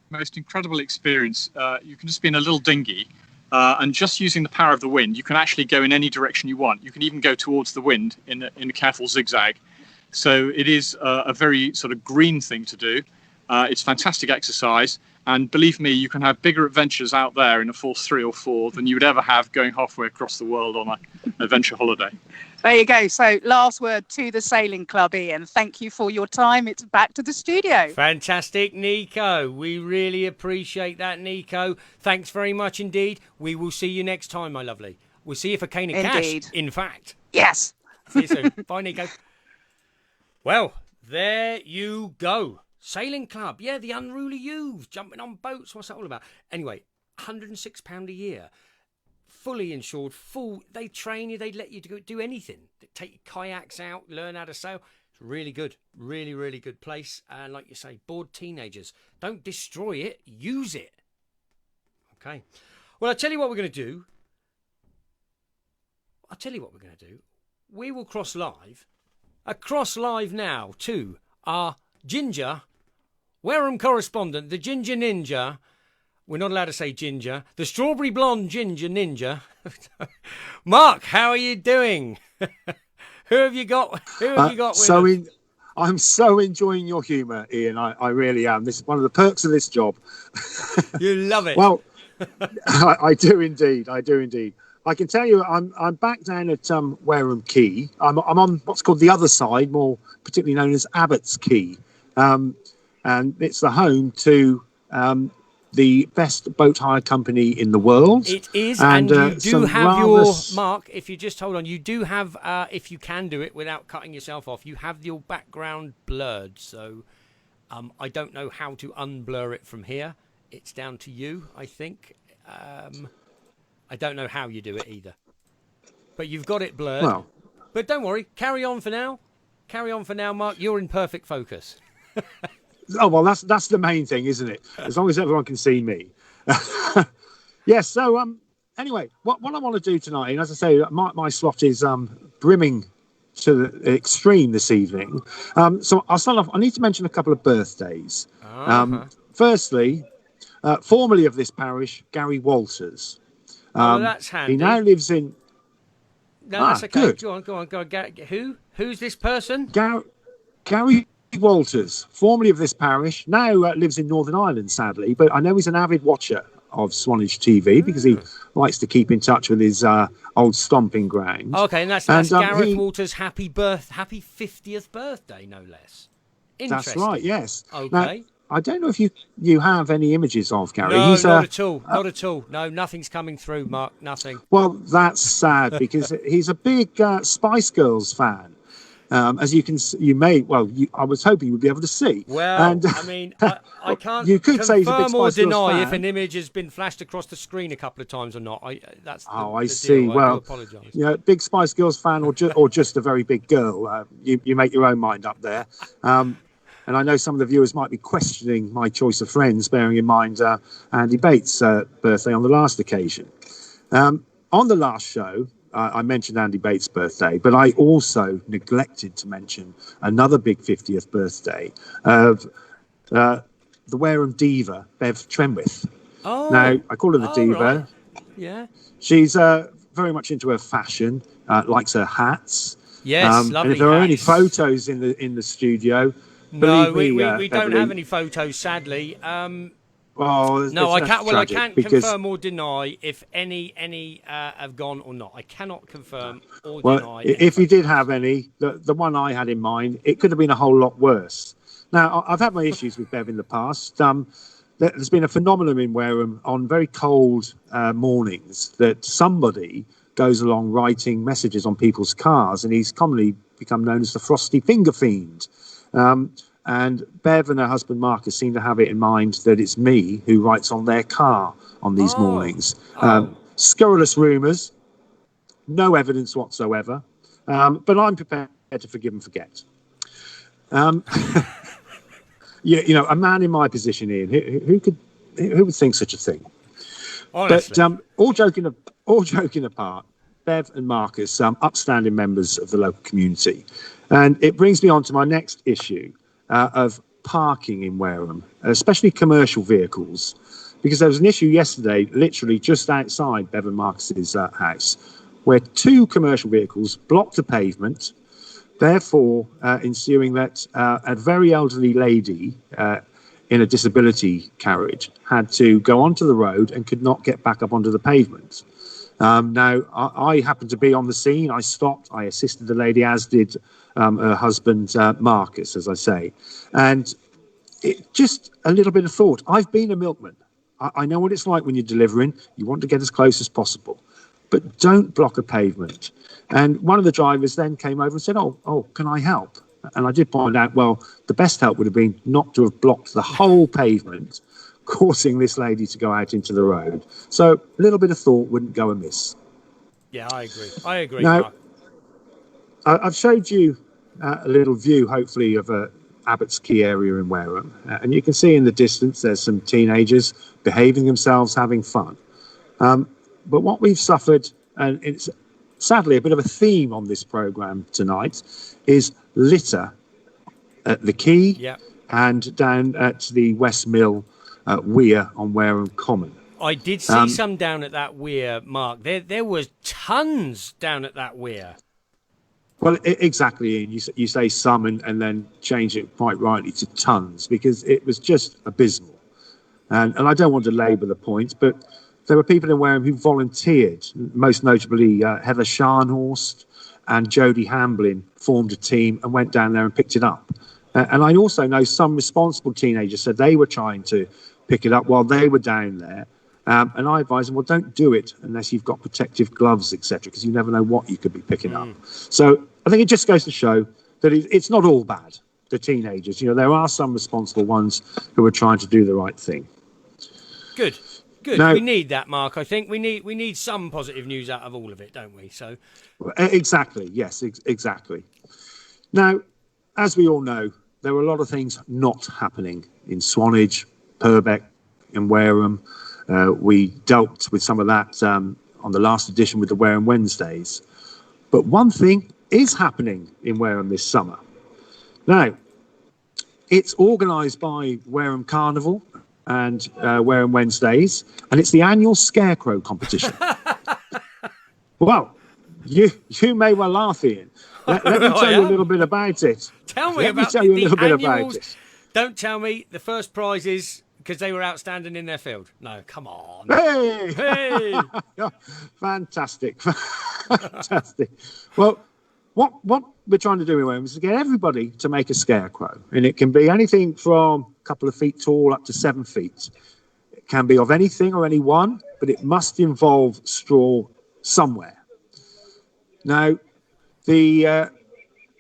the most incredible experience. You can just be in a little dinghy. And just using the power of the wind, you can actually go in any direction you want. You can even go towards the wind in a careful zigzag. So it is a very sort of green thing to do. It's fantastic exercise. And believe me, you can have bigger adventures out there in a Force 3 or 4 than you would ever have going halfway across the world on an adventure holiday. There you go. So last word to the Sailing Club, Ian. Thank you for your time. It's back to the studio. Fantastic, Nico. We really appreciate that, Nico. Thanks very much indeed. We will see you next time, my lovely. We'll see you for Cane of Cash, in fact. Yes. See you soon. Bye, Nico. Well, there you go. Sailing Club. Yeah, the unruly youths jumping on boats. What's that all about? Anyway, £106 a year. Fully insured, they train you, they let you do anything. They take your kayaks out, learn how to sail. It's really good, really, really good place. And like you say, bored teenagers, don't destroy it, use it. Okay. Well, I'll tell you what we're going to do. We will cross live now to our Ginger Wareham correspondent, the Ginger Ninja. We're not allowed to say ginger. The strawberry blonde ginger ninja. Mark, how are you doing? Who have you got? With us? I'm so enjoying your humour, Ian. I really am. This is one of the perks of this job. You love it. Well, I do indeed. I can tell you, I'm back down at Wareham Quay. I'm on what's called the other side, more particularly known as Abbott's Quay, and it's the home to the best boat hire company in the world. It is, and you do have your Mark. If you just hold on, you do have. If you can do it without cutting yourself off, you have your background blurred. So, I don't know how to unblur it from here. It's down to you, I think. I don't know how you do it either, but you've got it blurred. Well, but don't worry. Carry on for now, Mark. You're in perfect focus. Oh, well, that's the main thing, isn't it? As long as everyone can see me. Yes, so anyway, what I want to do tonight, and as I say, my slot is brimming to the extreme this evening. So I'll start off. I need to mention a couple of birthdays. Firstly, formerly of this parish, Gary Walters. That's handy. He now lives in... No, that's okay. Good. Go on. Who's this person? Gary Walters, formerly of this parish, now lives in Northern Ireland, sadly, but I know he's an avid watcher of Swanage TV because he likes to keep in touch with his old stomping ground. Okay, and that's Gareth Walters' happy 50th birthday, no less. Interesting. That's right, yes. Okay. Now, I don't know if you have any images of Gary. No, not at all. Not at all. No, nothing's coming through, Mark. Nothing. Well, that's sad because he's a big Spice Girls fan. as I was hoping you would be able to see. Well, and, I mean, I can't you could say he's a big confirm or Spice Girls deny if fan. an image has been flashed across the screen a couple of times or not. I see. Deal. I Well, do apologise. big Spice Girls fan or just a very big girl. You make your own mind up there. And I know some of the viewers might be questioning my choice of friends, bearing in mind Andy Bates' birthday on the last occasion. On the last show, I mentioned Andy Bates' birthday, but I also neglected to mention another big 50th birthday of the Wareham diva, Bev Trenwith. Oh, now, I call her the diva. Right. Yeah. She's very much into her fashion, likes her hats. Yes, lovely and if there are any hats. photos in the studio, No, believe me, we don't Beverly, have any photos, sadly. Oh, No, I that's can't. Well, I tragic can't because, confirm or deny if any have gone or not. I cannot confirm or well, deny. if you did have any, the one I had in mind, it could have been a whole lot worse. Now, I've had my issues with Bev in the past. There's been a phenomenon in Wareham on very cold mornings that somebody goes along writing messages on people's cars, and he's commonly become known as the Frosty Finger Fiend. And Bev and her husband Marcus seem to have it in mind that it's me who writes on their car on these mornings. Scurrilous rumours, no evidence whatsoever, but I'm prepared to forgive and forget. A man in my position, Ian, who would think such a thing? Honestly. But all joking apart, Bev and Marcus, upstanding members of the local community. And it brings me on to my next issue of parking in Wareham, especially commercial vehicles, because there was an issue yesterday, literally just outside Bev and Marcus's house, where two commercial vehicles blocked the pavement, therefore ensuing that a very elderly lady in a disability carriage had to go onto the road and could not get back up onto the pavement. Now, I happened to be on the scene. I stopped. I assisted the lady, as did her husband, Marcus, as I say. And just a little bit of thought. I've been a milkman. I know what it's like when you're delivering. You want to get as close as possible. But don't block a pavement. And one of the drivers then came over and said, oh, can I help? And I did point out, well, the best help would have been not to have blocked the whole pavement, causing this lady to go out into the road. So a little bit of thought wouldn't go amiss. Yeah, I agree. Now, Mark. I've showed you a little view, hopefully, of Abbott's Key area in Wareham. And you can see in the distance there's some teenagers behaving themselves, having fun. But what we've suffered, and it's sadly a bit of a theme on this programme tonight, is litter at the Quay and down at the West Mill weir on Wareham Common. I did see some down at that weir, Mark. There was tons down at that weir. Well, exactly, Ian. You say some and then change it quite rightly to tons, because it was just abysmal. And I don't want to labour the point, but there were people in Wareham who volunteered, most notably Heather Scharnhorst and Jodie Hamblin formed a team and went down there and picked it up. And I also know some responsible teenagers said they were trying to pick it up while they were down there. And I advise them, well, don't do it unless you've got protective gloves, etc., because you never know what you could be picking up. So I think it just goes to show that it's not all bad, the teenagers. There are some responsible ones who are trying to do the right thing. Good. Now, we need that, Mark. I think we need some positive news out of all of it, don't we? So exactly. Yes, exactly. Now, as we all know, there were a lot of things not happening in Swanage, Purbeck and Wareham. We dealt with some of that on the last edition with the Wareham Wednesdays. But one thing is happening in Wareham this summer. Now, it's organised by Wareham Carnival and Wareham Wednesdays, and it's the annual Scarecrow competition. Well, you may well laugh, Ian. Let me tell you a little bit about it. Tell me about the annuals. Don't tell me the first prize is because they were outstanding in their field. No, come on. Hey! Fantastic. Fantastic. Well, what we're trying to do in Wareham is to get everybody to make a scarecrow. And it can be anything from a couple of feet tall up to 7 feet. It can be of anything or anyone, but it must involve straw somewhere. Now, the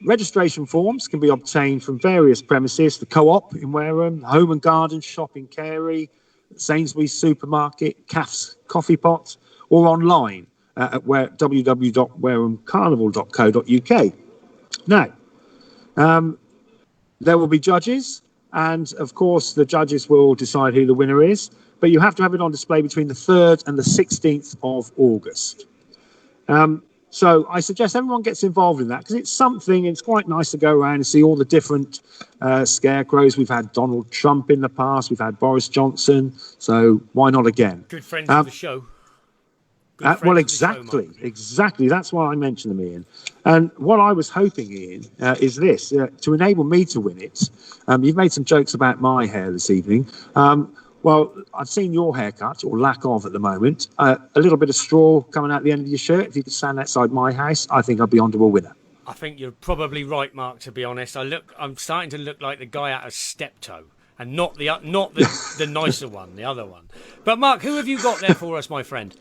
Registration forms can be obtained from various premises: the Co-op in Wareham, Home and Garden Shop in Carey, Sainsbury's Supermarket, Caff's Coffee Pot, or online at www.warehamcarnival.co.uk. Now, there will be judges, and of course the judges will decide who the winner is, but you have to have it on display between the 3rd and the 16th of August. So I suggest everyone gets involved in that, because it's something, it's quite nice to go around and see all the different scarecrows. We've had Donald Trump in the past, we've had Boris Johnson, so why not again? Good friends of the show. Well, exactly. That's why I mentioned them, Ian. And what I was hoping, Ian, is this: to enable me to win it. You've made some jokes about my hair this evening. Well, I've seen your haircut, or lack of at the moment. A little bit of straw coming out the end of your shirt. If you could stand outside my house, I think I'd be onto a winner. I think you're probably right, Mark. To be honest, I'm starting to look like the guy out of Steptoe, and not the nicer one, the other one. But Mark, who have you got there for us, my friend?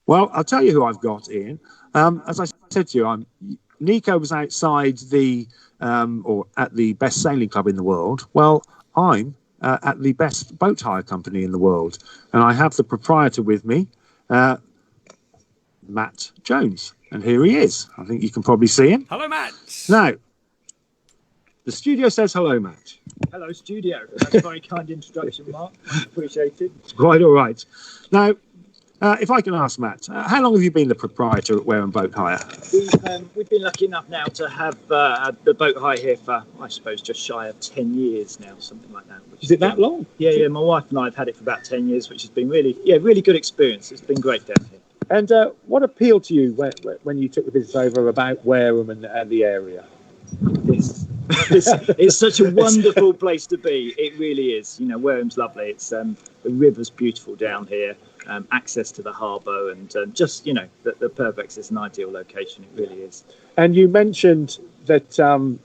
Well, I'll tell you who I've got, Ian. As I said to you, Nico was outside or at the best sailing club in the world. Well, I'm at the best boat hire company in the world, and I have the proprietor with me, Matt Jones, and here he is. I think you can probably see him. Hello, Matt. Now, the studio says hello, Matt. Hello, studio. That's a very kind introduction, Mark. Appreciate it. Quite all right. Now, if I can ask Matt, how long have you been the proprietor at Wareham Boat Hire? We've been lucky enough now to have the boat hire here for, I suppose, just shy of 10 years now, something like that. Is it that long? Yeah. My wife and I have had it for about 10 years, which has been really good experience. It's been great down here. And what appealed to you when you took the business over about Wareham and the area? It's such a wonderful place to be. It really is. You know, Wareham's lovely. It's the river's beautiful down here. Access to the harbour, and just, you know, the perfect is an ideal location. It really is. And you mentioned that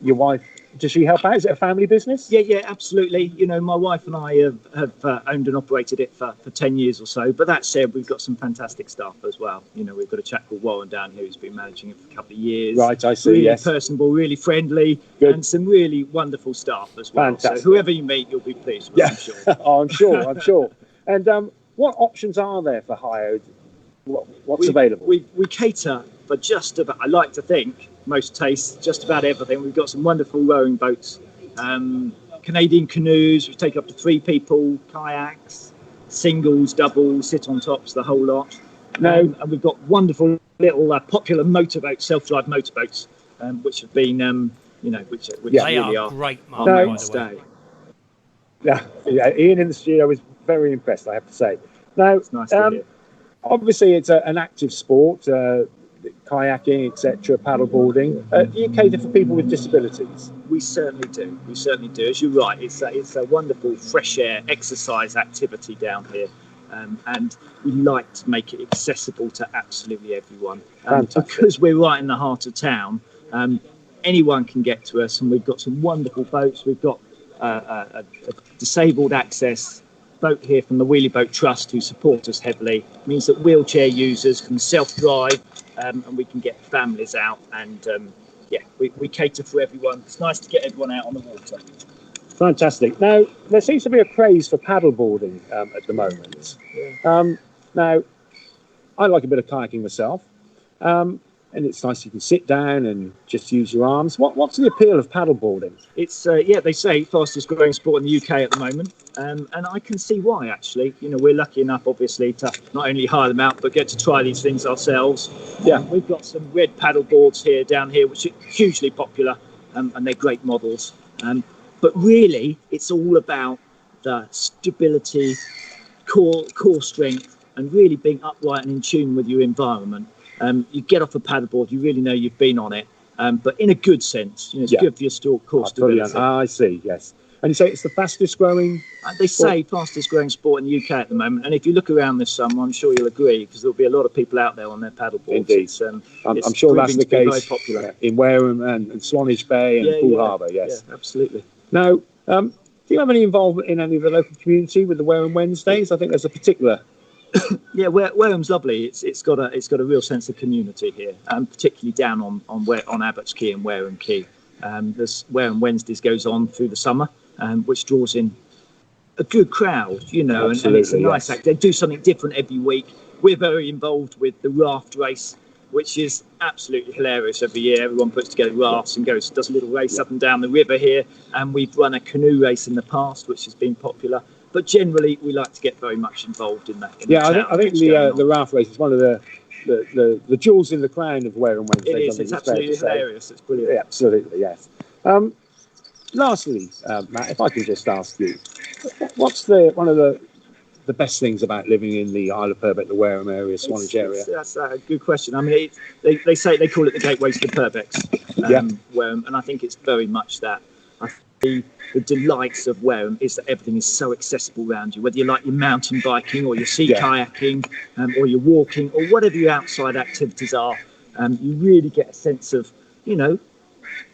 your wife, does she help out? Is it a family business? Yeah, absolutely. You know, my wife and I have owned and operated it for 10 years or so. But that said, we've got some fantastic staff as well. You know, we've got a chap called Warren down here who's been managing it for a couple of years. Right, I see. Really yes. personable, really friendly, Good. and some really wonderful staff as well. Fantastic. So whoever you meet, you'll be pleased with, Yeah. I'm sure. I'm sure. And what options are there for hire? What's available? We cater for just about, I like to think, most tastes, just about everything. We've got some wonderful rowing boats, Canadian canoes, which take up to 3 people, kayaks, singles, doubles, sit on tops, the whole lot. And we've got wonderful little popular motorboats, self-drive motorboats, which have been, which they really are great, Mark, our by the mainstay. way. Yeah, Ian in the studio was very impressed, I have to say. Now, It's nice to hear. obviously, it's an active sport, kayaking, etc., paddleboarding. Do you cater for people with disabilities? We certainly do. As you're right, it's a wonderful fresh air exercise activity down here, and we like to make it accessible to absolutely everyone. Because we're right in the heart of town, anyone can get to us, and we've got some wonderful boats. We've got a disabled access boat here from the Wheelie Boat Trust, who support us heavily. It means that wheelchair users can self-drive, and we can get families out, and we cater for everyone. It's nice to get everyone out on the water. Fantastic. Now, there seems to be a craze for paddleboarding at the moment. Yeah. Now, I like a bit of kayaking myself, and it's nice you can sit down and just use your arms. What's the appeal of paddleboarding? It's they say fastest growing sport in the UK at the moment, and I can see why. Actually, you know, we're lucky enough, obviously, to not only hire them out but get to try these things ourselves. Yeah, we've got some red paddle boards down here, which are hugely popular, and they're great models. But really, it's all about the stability, core strength, and really being upright and in tune with your environment. You get off a paddleboard, you really know you've been on it, but in a good sense. You know, it's good for your core stability. I see, yes. And you say it's the fastest growing? They say fastest growing sport in the UK at the moment. And if you look around this summer, I'm sure you'll agree, because there'll be a lot of people out there on their paddleboards. Indeed. I'm sure that's the case very popular. in Wareham and Swanage Bay and Poole Harbour, yes. Yeah, absolutely. Now, do you have any involvement in any of the local community with the Wareham Wednesdays? I think there's a particular Yeah, Wareham's lovely. It's got a real sense of community here, particularly down on Abbots Quay and Wareham Quay. There's Wareham Wednesdays goes on through the summer, which draws in a good crowd, and it's a nice act. They do something different every week. We're very involved with the raft race, which is absolutely hilarious every year. Everyone puts together rafts and does a little race up and down the river here. And we've run a canoe race in the past, which has been popular. But generally, we like to get very much involved in that. I think the raft race is one of the jewels in the crown of Wareham Wednesdays. It is. It's absolutely hilarious. It's brilliant. Yeah, absolutely, yes. Lastly, Matt, if I can just ask you, what's one of the best things about living in the Isle of Purbeck, the Wareham area, Swanage area? That's a good question. I mean, they say they call it the gateway to the Purbecks, Wareham, and I think it's very much that. The delights of Wareham is that everything is so accessible around you, whether you like your mountain biking or your sea kayaking or you're walking or whatever your outside activities are. You really get a sense of, the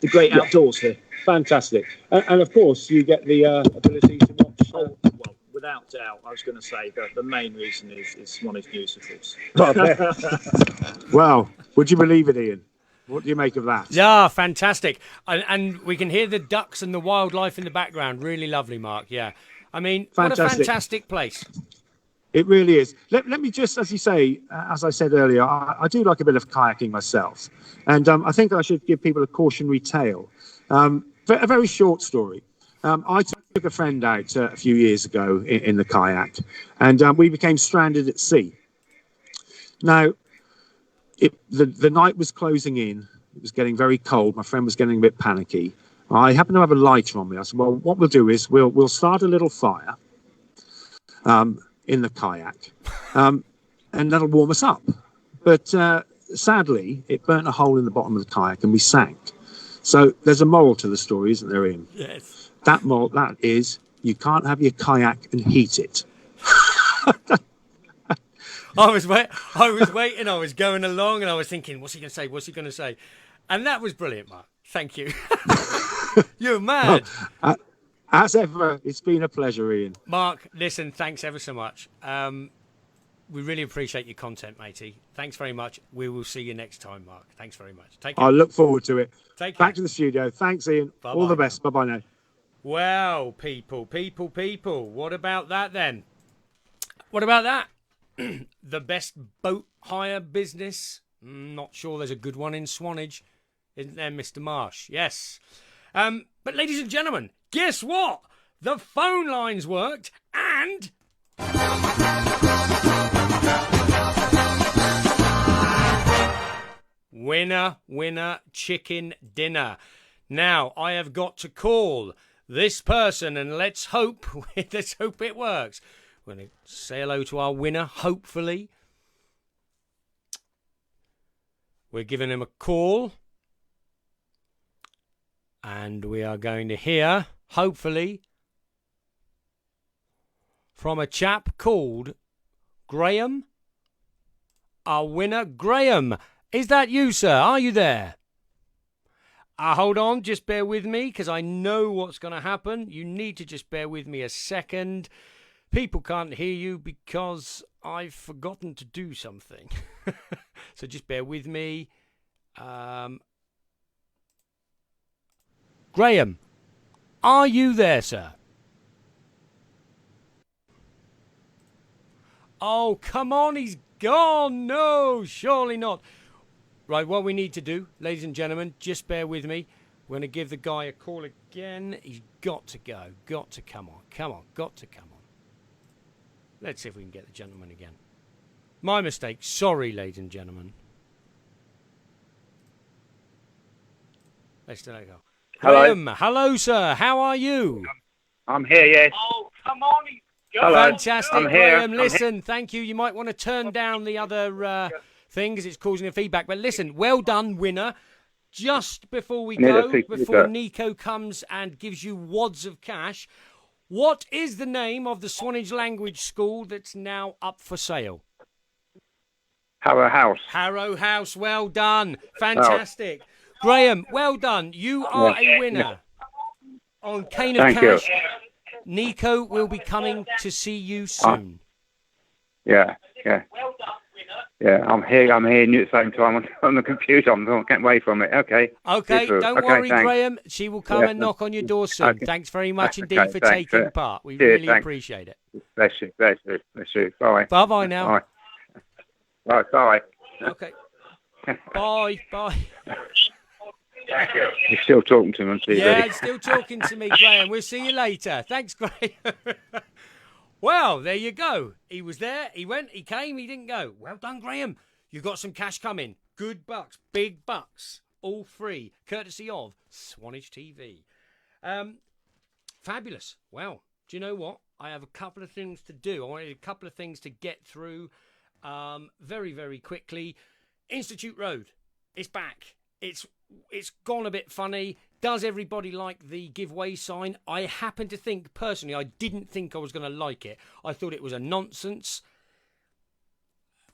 great outdoors here. Fantastic. And of course, you get the ability to watch... Well, without doubt, I was going to say that the main reason is Swanage News, of course. Well, would you believe it, Ian? What do you make of that? Yeah, fantastic. And we can hear the ducks and the wildlife in the background. Really lovely, Mark. Yeah. I mean, what a fantastic place. It really is. Let me just, as you say, as I said earlier, I do like a bit of kayaking myself. And I think I should give people a cautionary tale. A very short story. I took a friend out a few years ago in the kayak, and we became stranded at sea. Now, the night was closing in. It was getting very cold. My friend was getting a bit panicky. I happened to have a lighter on me. I said, well, what we'll do is we'll start a little fire in the kayak, and that'll warm us up. But sadly, it burnt a hole in the bottom of the kayak and we sank. So there's a moral to the story, isn't there, Ian? Yes. That is, you can't have your kayak and heat it. I was waiting, I was going along, and I was thinking, what's he going to say? What's he going to say? And that was brilliant, Mark. Thank you. You're mad. As ever, it's been a pleasure, Ian. Mark, listen, thanks ever so much. We really appreciate your content, matey. Thanks very much. We will see you next time, Mark. Thanks very much. Take care. I look forward to it. Take care. Back to the studio. Thanks, Ian. Bye-bye. All the best. Bye-bye now. Well, people. What about that then? What about that? The best boat hire business? Not sure there's a good one in Swanage. Isn't there, Mr. Marsh? Yes. But ladies and gentlemen, guess what? The phone lines worked and... Winner, chicken dinner. Now, I have got to call this person and let's hope it works. We're going to say hello to our winner, hopefully. We're giving him a call. And we are going to hear, hopefully, from a chap called Graham. Our winner, Graham. Is that you, sir? Are you there? Hold on, just bear with me, because I know what's going to happen. You need to just bear with me a second. People can't hear you because I've forgotten to do something. So just bear with me. Graham, are you there, sir? Oh, come on, he's gone. No, surely not. Right, what we need to do, ladies and gentlemen, just bear with me. We're going to give the guy a call again. He's got to go. Got to come on. Got to come on. Let's see if we can get the gentleman again. My mistake. Sorry, ladies and gentlemen. Let's let it go. Hello. Graham, hello, sir. How are you? I'm here, yes. Oh, come on. Hello. Fantastic, I'm here. Graham. Listen, thank you. You might want to turn down the other thing because it's causing the feedback. But listen, well done, winner. Just before we go, before Nico comes and gives you wads of cash, what is the name of the Swanage language school that's now up for sale? Harrow House. Harrow House, well done. Fantastic. Graham, well done. You are a winner. On Cane of Cash, Nico will be coming to see you soon. Yeah, yeah. Yeah, I'm hearing you at the same time on the computer. I'm not getting away from it. Okay. Okay, Beautiful. don't Okay, worry, thanks. Graham. She will come Yeah. and knock on your door soon. Okay. Thanks very much indeed Okay, for thanks. taking part. We Cheers, really thanks. appreciate it. Bless you, bless you, bless you. Bye. Bye-bye now. Bye. Right, bye. Okay. Bye. Bye. You're still talking to him on TV. Yeah, still talking to me, Graham. We'll see you later. Thanks, Graham. Well, there you go. He was there. He went. He came. He didn't go. Well done, Graham. You've got some cash coming. Good bucks. Big bucks. All free. Courtesy of Swanage TV. Fabulous. Well, do you know what? I have a couple of things to do. I wanted a couple of things to get through very, very quickly. Institute Road. It's back. It's gone a bit funny. Does everybody like the giveaway sign? I happen to think, personally, I didn't think I was going to like it. I thought it was a nonsense.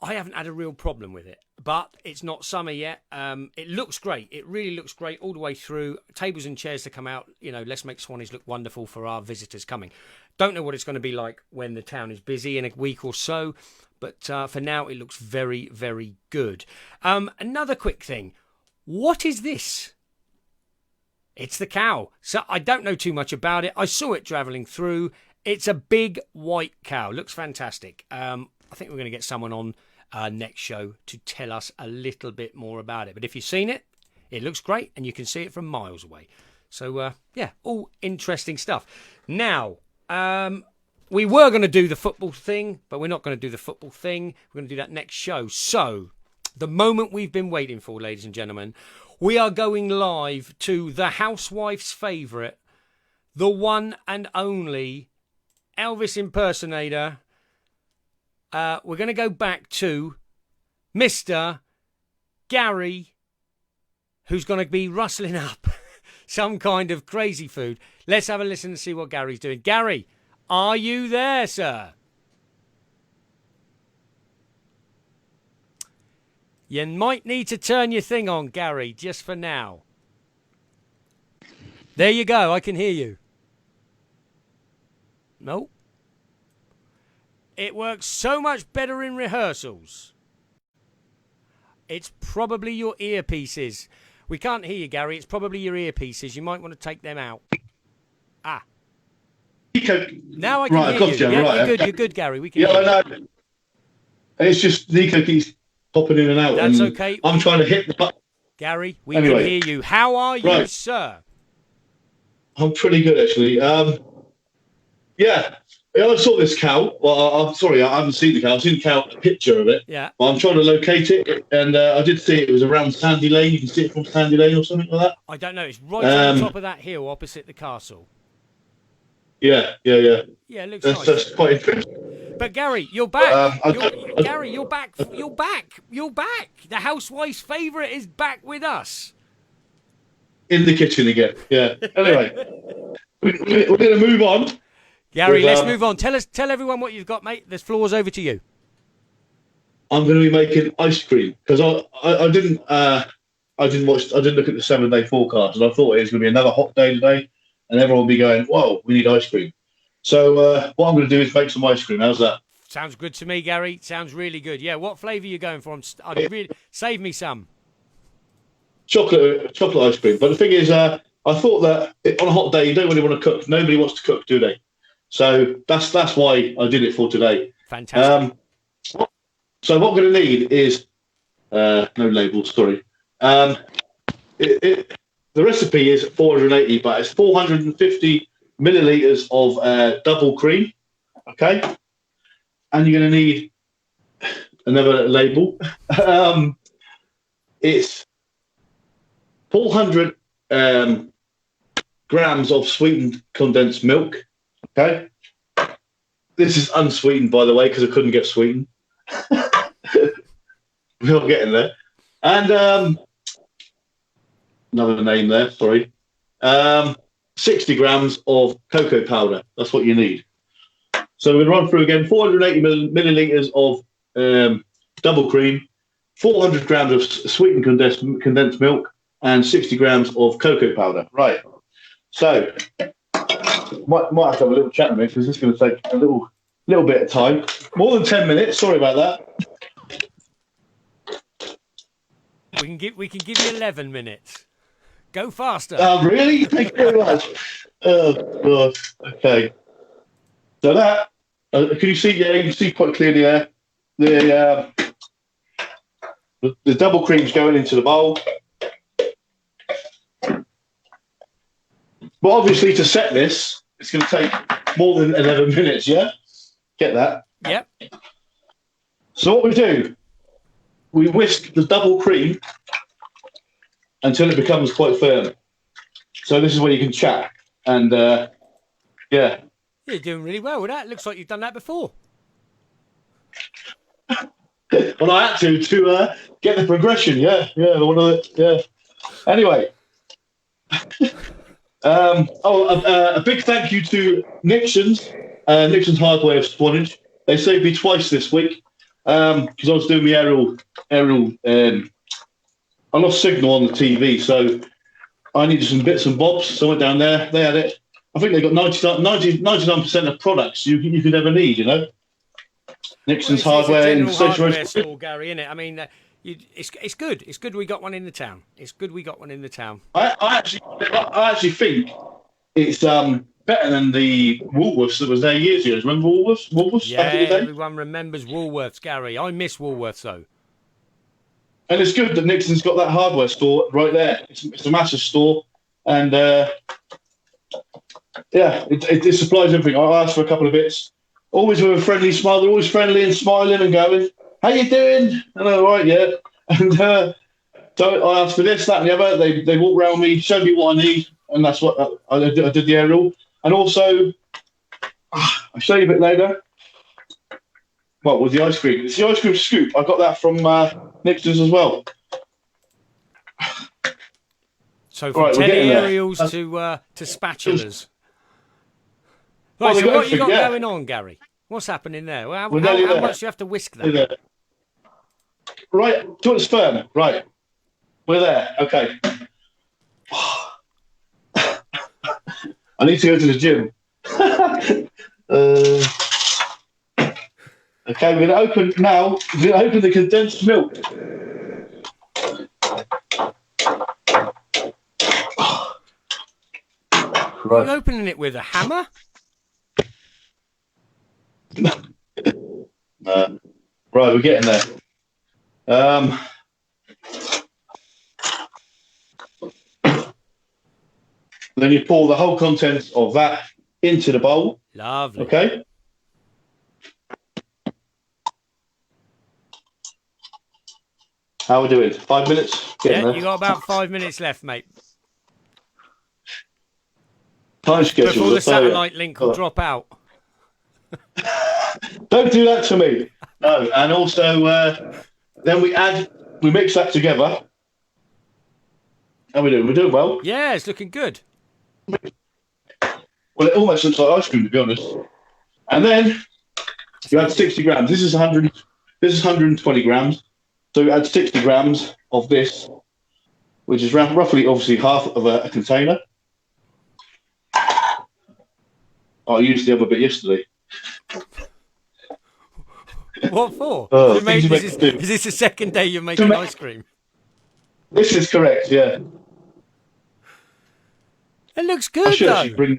I haven't had a real problem with it, but it's not summer yet. It looks great. It really looks great all the way through. Tables and chairs to come out. You know, let's make Swanage look wonderful for our visitors coming. Don't know what it's going to be like when the town is busy in a week or so, but for now it looks very, very good. Another quick thing. What is this? It's the cow. So I don't know too much about it. I saw it travelling through. It's a big white cow. Looks fantastic. I think we're going to get someone on next show to tell us a little bit more about it. But if you've seen it, it looks great and you can see it from miles away. So, yeah, all interesting stuff. Now, we were going to do the football thing, but we're not going to do the football thing. We're going to do that next show. So, the moment we've been waiting for, ladies and gentlemen, we are going live to the housewives' favourite, the one and only Elvis impersonator. We're going to go back to Mr. Gary, who's going to be rustling up some kind of crazy food. Let's have a listen and see what Gary's doing. Gary, are you there, sir? You might need to turn your thing on, Gary, just for now. There you go. I can hear you. Nope. It works so much better in rehearsals. It's probably your earpieces. We can't hear you, Gary. It's probably your earpieces. You might want to take them out. Ah. Now I can hear you. Yeah, you're good, Gary. We can hear you. I know. It's just Nico keeps popping in and out. That's and okay. I'm trying to hit the button. Gary, we can hear you. How are you, sir? I'm pretty good, actually. Yeah. I saw this cow. Well, I'm sorry, I haven't seen the cow. I've seen the cow, a picture of it. Yeah. But I'm trying to locate it, and I did see it was around Sandy Lane. You can see it from Sandy Lane or something like that. I don't know. It's right on the top of that hill opposite the castle. Yeah. Yeah, it looks nice. That's quite interesting. But Gary, you're back. Gary, you're back. You're back. You're back. The housewife's favourite is back with us. In the kitchen again. Yeah. Anyway, we're going to move on. Gary, let's move on. Tell everyone what you've got, mate. The floor's over to you. I'm going to be making ice cream because I didn't look at the 7-day forecast, and I thought it was going to be another hot day today, and everyone will be going, "Whoa, we need ice cream." So what I'm going to do is make some ice cream. How's that? Sounds good to me, Gary. Sounds really good. Yeah, what flavour are you going for? Save me some. Chocolate ice cream. But the thing is, I thought that on a hot day you don't really want to cook. Nobody wants to cook, do they? So that's why I did it for today. Fantastic. So what we're going to need is no labels. Sorry. The recipe is 480, but it's 450 milliliters of double cream. Okay, and you're going to need another label. It's 400 grams of sweetened condensed milk. Okay, this is unsweetened, by the way, because I couldn't get sweetened. We're not getting there. And another name there, sorry. 60 grams of cocoa powder. That's what you need. So we're going to run through again. 480 milliliters of double cream, 400 grams of sweetened condensed milk, and 60 grams of cocoa powder. Right. So might have to have a little chat with me because this is going to take a little little bit of time. More than 10 minutes. Sorry about that. We can give you 11 minutes. Go faster. Really? Thank you very much. Oh, God. Okay. So that, can you see? Yeah, you can see quite clearly there. The double cream's going into the bowl. But obviously, to set this, it's going to take more than 11 minutes, yeah? Get that? Yep. So what we do, we whisk the double cream until it becomes quite firm. So this is where you can chat. And, yeah. You're doing really well with that. Looks like you've done that before. Well, I had to get the progression, yeah. Anyway. A big thank you to Nixon's Hardware of Swanage. They saved me twice this week because I was doing the aerial. I lost signal on the TV, so I needed some bits and bobs. So I went down there. They had it. I think they got 99% of products you could ever need. You know, Nixon's Hardware in hardware store, Gary, isn't it? I mean, it's good. It's good we got one in the town. I actually think it's better than the Woolworths that was there years ago. Remember Woolworths? Yeah, everyone remembers Woolworths, Gary. I miss Woolworths though. And it's good that Nixon's got that hardware store right there. It's a massive store, and it supplies everything. I asked for a couple of bits, always with a friendly smile. They're always friendly and smiling and going, "How you doing?" And I'm all right, yeah. And so I asked for this, that, and the other. They walk around me, show me what I need, and that's what I did the aerial. And also, I'll show you a bit later. What was the ice cream? It's the ice cream scoop. I got that from Nixon's as well. So from teddy aerials to spatulas. Right, so what you got going on, Gary? What's happening there? How much do you have to whisk that? Right, till it's firm. Right, we're there. Okay. I need to go to the gym. Okay, we're going to open now. We're going to open the condensed milk. Right. Are you opening it with a hammer? Right, we're getting there. Then you pour the whole contents of that into the bowl. Lovely. Okay. How are we doing? 5 minutes? You got about 5 minutes left, mate. Time schedule. Before the satellite link will drop out. Don't do that to me. No, and also then we mix that together. How are we doing? We're doing well. Yeah, it's looking good. Well, it almost looks like ice cream, to be honest. And then you add 60 grams. This is 120 grams. So you add 60 grams of this, which is roughly, obviously, half of a container. I used the other bit yesterday. What for? Is this the second day you're making ice cream? This is correct, yeah. It looks good, though.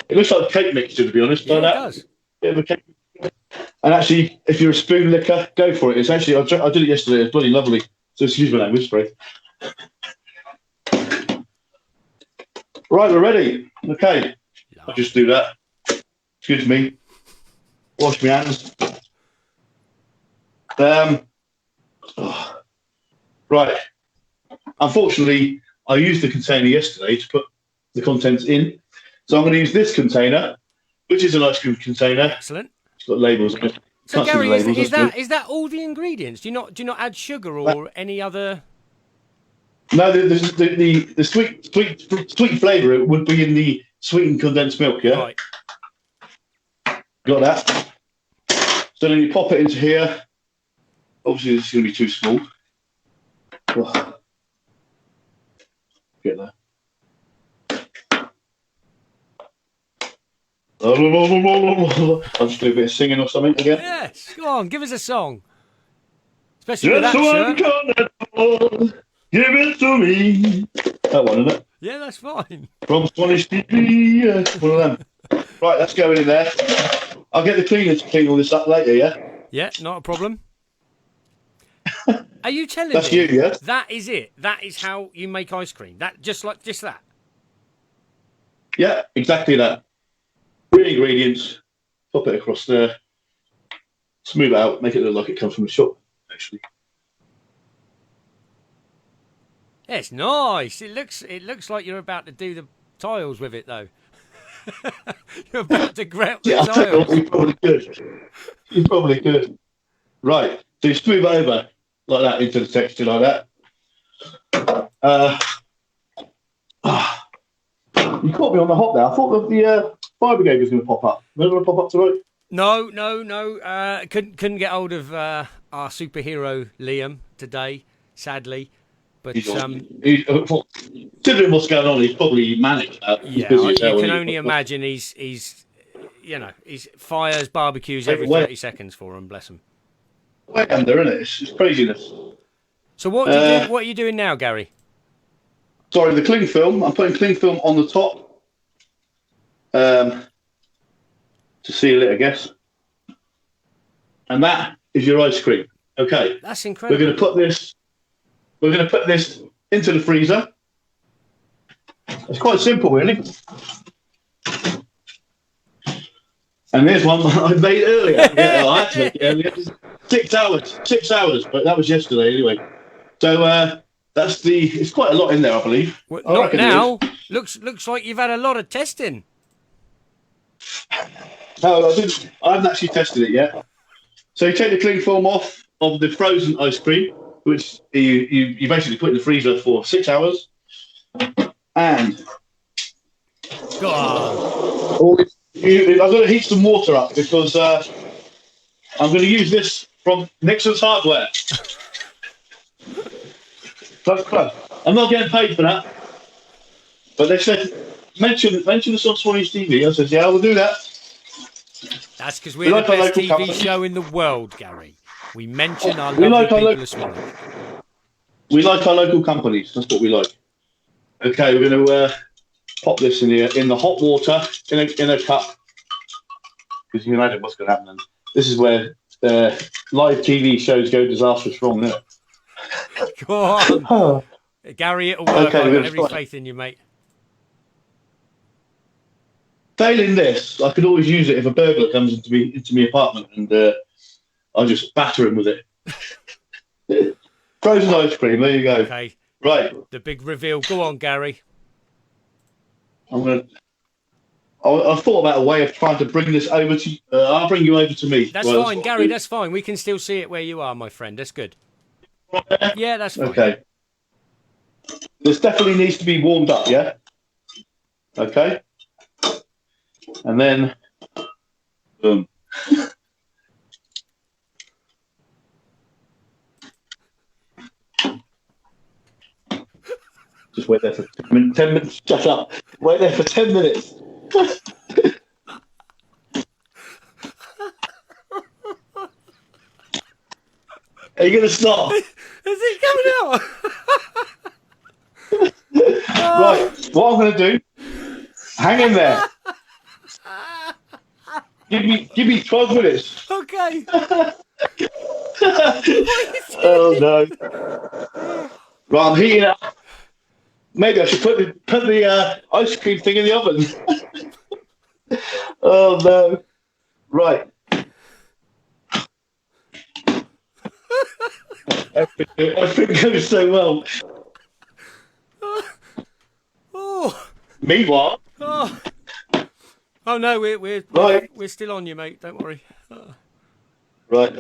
It looks like a cake mixture, to be honest. Yeah, it does. Bit of a cake. And actually, if you're a spoon licker, go for it. It's actually, I did it yesterday. It's bloody lovely. So excuse my language, sorry. Right, we're ready. Okay. I'll just do that. Excuse me. Wash my hands. Right. Unfortunately, I used the container yesterday to put the contents in. So I'm going to use this container, which is an ice cream container. Excellent. It's got labels on it. So Gary, is that all the ingredients? Do you not add sugar or any other? No, the sweet flavour would be in the sweetened condensed milk. Yeah. Right. Got that. So then you pop it into here. Obviously, this is going to be too small. Oh. Get there. I'll just do a bit of singing or something again. Yes, go on, give us a song. Especially with Just that one shirt. corner, give it to me. That one, isn't it? Yeah, that's fine. From Swanage TV, yeah, one of them. Right, let's go in there. I'll get the cleaner to clean all this up later, yeah? Yeah, not a problem. Are you telling That's me you, yeah? that is it? That is how you make ice cream? That just that? Yeah, exactly that. 3 ingredients, pop it across there, smooth it out, make it look like it comes from the shop, actually. Yeah, it's nice. It looks like you're about to do the tiles with it, though. You're about to grout the Yeah, I'll tell you what, tiles. you probably could. You probably could. Right, so you smooth it over like that into the texture like that. You caught me on the hop there. I thought that the fire brigade was going to pop up. Remember to pop up tonight? No. Couldn't get hold of our superhero Liam today, sadly. But Considering what's going on, he's probably manic. yeah, you can only imagine he's fires barbecues every 30 seconds for him. Bless him. Way under, isn't it? It's craziness. So what do you do? What are you doing now, Gary? Sorry, the cling film. I'm putting cling film on the top to seal it, I guess. And that is your ice cream. Okay. That's incredible. We're going to put this into the freezer. It's quite simple, really. And there's one I made earlier. Yeah, I had to make it earlier. 6 hours, but that was yesterday anyway. So it's quite a lot in there, I believe. Well, not now. Looks like you've had a lot of testing. No, I haven't actually tested it yet. So you take the cling film off of the frozen ice cream, which you basically put in the freezer for 6 hours. And Go on. I'm going to heat some water up because I'm going to use this from Nixon's Hardware. Plus. I'm not getting paid for that. But they said, mention this on Swanage TV. I said, yeah, I will do that. That's because we're the best TV show in the world, Gary. We mention our lovely people of Swanage. We like our local companies. That's what we like. Okay, we're going to pop this in here in the hot water in a cup because you can imagine what's going to happen. This is where live TV shows go disastrous wrong, isn't it? Go on, Gary. It'll work. Okay, I've got every faith in you, mate. Failing this, I could always use it if a burglar comes into my apartment and I'll just batter him with it. Frozen ice cream. There you go. Okay. Right. The big reveal. Go on, Gary. I thought about a way of trying to bring this over to. I'll bring you over to me. That's fine, Gary. That's fine. We can still see it where you are, my friend. That's good. Yeah, that's fine. Okay. This definitely needs to be warmed up. Yeah. Okay. And then, boom. Just wait there for 10 minutes. Shut up. Wait there for 10 minutes. Are you going to stop? Is it coming out? Right. What I'm going to do, hang in there. Give me 12 minutes. Okay. Oh, no. Right, I'm heating up. Maybe I should put the ice cream thing in the oven. Oh, no. Right. Everything goes so well. Oh. Meanwhile. Oh no, we're still on you, mate. Don't worry. Right.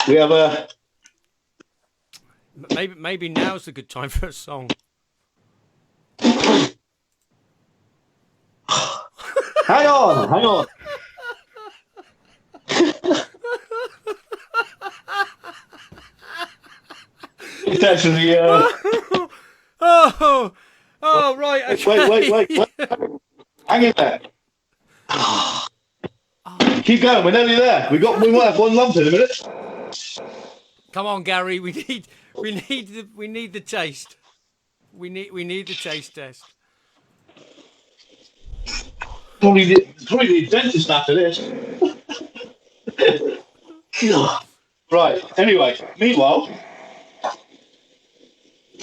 We have a. Maybe now's a good time for a song. Hang on. It's actually. Oh, right. Okay. Wait. Hang in there. Keep going. We're nearly there. We might have one lump in a minute. Come on, Gary. We need the taste. We need the taste test. Probably need dentist after this. Right. Anyway, meanwhile,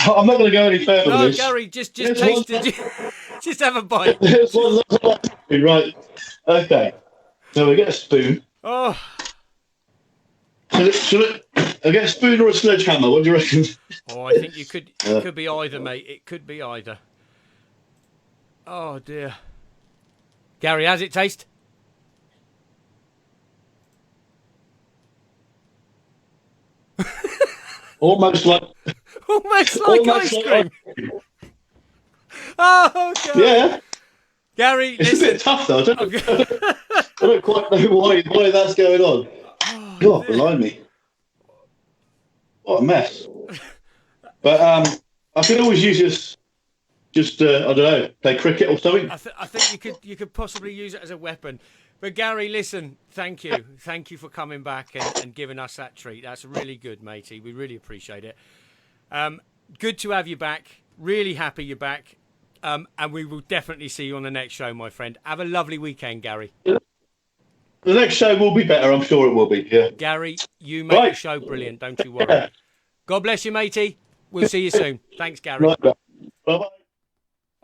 I'm not going to go any further with No, this. Gary, just taste it. Just have a bite. There's one lump. Right. Okay. So we get a spoon. Oh. Should I get a spoon or a sledgehammer? What do you reckon? Oh, I think it could be either, mate. It could be either. Oh dear. Gary, how's it taste? Almost like ice cream. Oh, God. Yeah. Gary, It's listen. a bit tough though. I don't quite know why that's going on. Oh, God, blimey. What a mess. But I could always use this. Just I don't know, play cricket or something. I think you could possibly use it as a weapon. But Gary, listen, thank you for coming back and giving us that treat. That's really good, matey. We really appreciate it. Good to have you back. Really happy you're back. And we will definitely see you on the next show, my friend. Have a lovely weekend, Gary. The next show will be better. I'm sure it will be. Yeah. Gary, you make the show brilliant. Don't you worry. God bless you, matey. We'll see you soon. Thanks, Gary. Right. Bye-bye.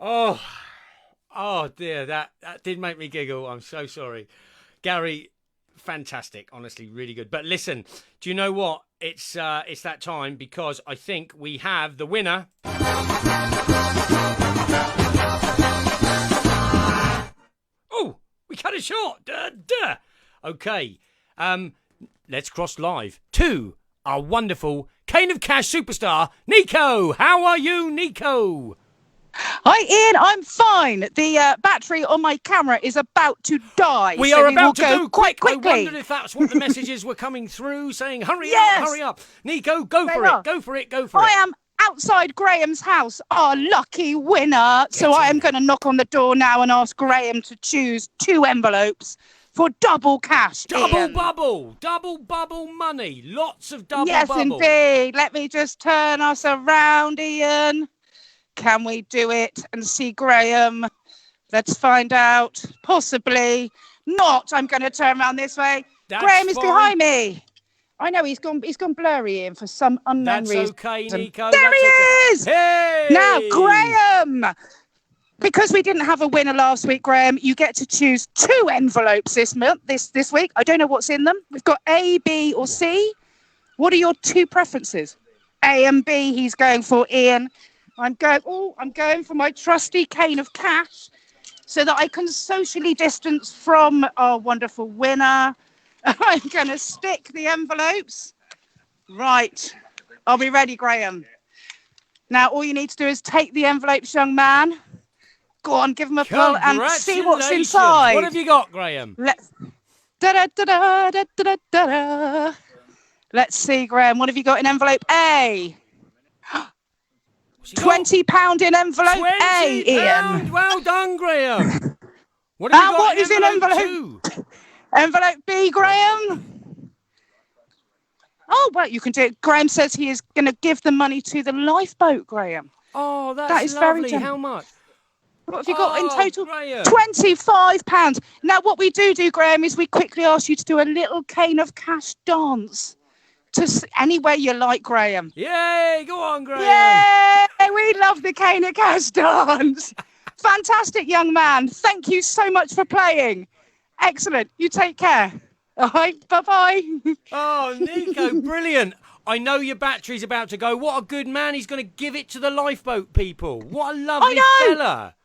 Oh dear, that did make me giggle. I'm so sorry. Gary, fantastic. Honestly, really good. But listen, do you know what? It's that time because I think we have the winner. Oh, we cut it short. Duh. Okay. Let's cross live to our wonderful Cane of Cash superstar, Nico. How are you, Nico? Hi, Ian. I'm fine. The battery on my camera is about to die. We so are we about will to go go quite quick. quickly. I wondered if that's what the messages were coming through, saying, hurry Yes. up, hurry up. Nico, go They for are. it, go for it, go for I it. am outside Graham's house, our lucky winner. So I am going to knock on the door now and ask Graham to choose 2 envelopes for double cash. Double Ian. bubble money. Lots of double Yes, bubble. indeed. Let me just turn us around, Ian. Can we do it and see Graham? Let's find out. Possibly not. I'm going to turn around this way. That's Graham is fine. behind me. I know he's gone blurry, Ian, for some unknown That's reason. okay, Nico. There that's he okay. is. Hey! Now, Graham. Because we didn't have a winner last week, Graham, you get to choose 2 envelopes this week. I don't know what's in them. We've got A, B, or C. What are your 2 preferences? A and B. He's going for, Ian. I'm going for my trusty cane of cash, so that I can socially distance from our wonderful winner. I'm going to stick the envelopes. Right. I'll be ready, Graham. Now, all you need to do is take the envelopes, young man. Go on, give him a pull and see what's Congratulations. inside. What have you got, Graham? Let's see, Graham. What have you got in envelope A? £20 in envelope A, Ian. Well done, Graham. What have you got what in is in envelope 2? Envelope B, Graham. Oh, well, you can do it. Graham says he is going to give the money to the lifeboat, Graham. Oh, that's That is very lovely. generous. How much? What have you got in total? Graham. £25. Now, what we do, Graham, is we quickly ask you to do a little cane of cash dance to anywhere you like, Graham. Yay, go on, Graham. Yay, we love the cane of cash dance. Fantastic, young man. Thank you so much for playing. Excellent. You take care. All right, bye-bye. Oh, Nico, brilliant. I know your battery's about to go. What a good man. He's going to give it to the lifeboat people. What a lovely fella.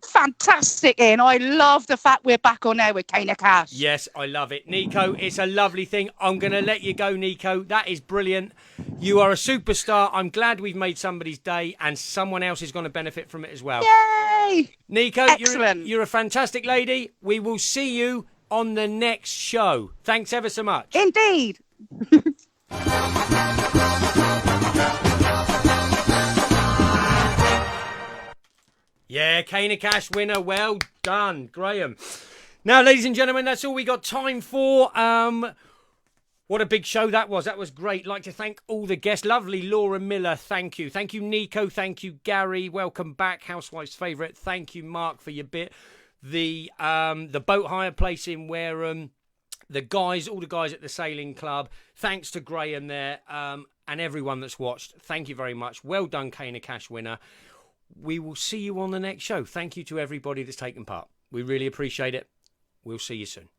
Fantastic, Ian. I love the fact we're back on air with Cane of Cash. Yes, I love it. Nico, it's a lovely thing. I'm going to let you go, Nico. That is brilliant. You are a superstar. I'm glad we've made somebody's day and someone else is going to benefit from it as well. Yay! Nico, Excellent. you're a fantastic lady. We will see you on the next show. Thanks ever so much. Indeed. Yeah, Cane Cash winner. Well done, Graham. Now, ladies and gentlemen, that's all we got time for. What a big show that was. That was great. Like to thank all the guests. Lovely Laura Miller, thank you. Thank you, Nico. Thank you, Gary. Welcome back, Housewife's favourite. Thank you, Mark, for your bit. The boat hire place in Wareham. The guys, all the guys at the sailing club. Thanks to Graham there, and everyone that's watched. Thank you very much. Well done, Cane Cash winner. We will see you on the next show. Thank you to everybody that's taken part. We really appreciate it. We'll see you soon.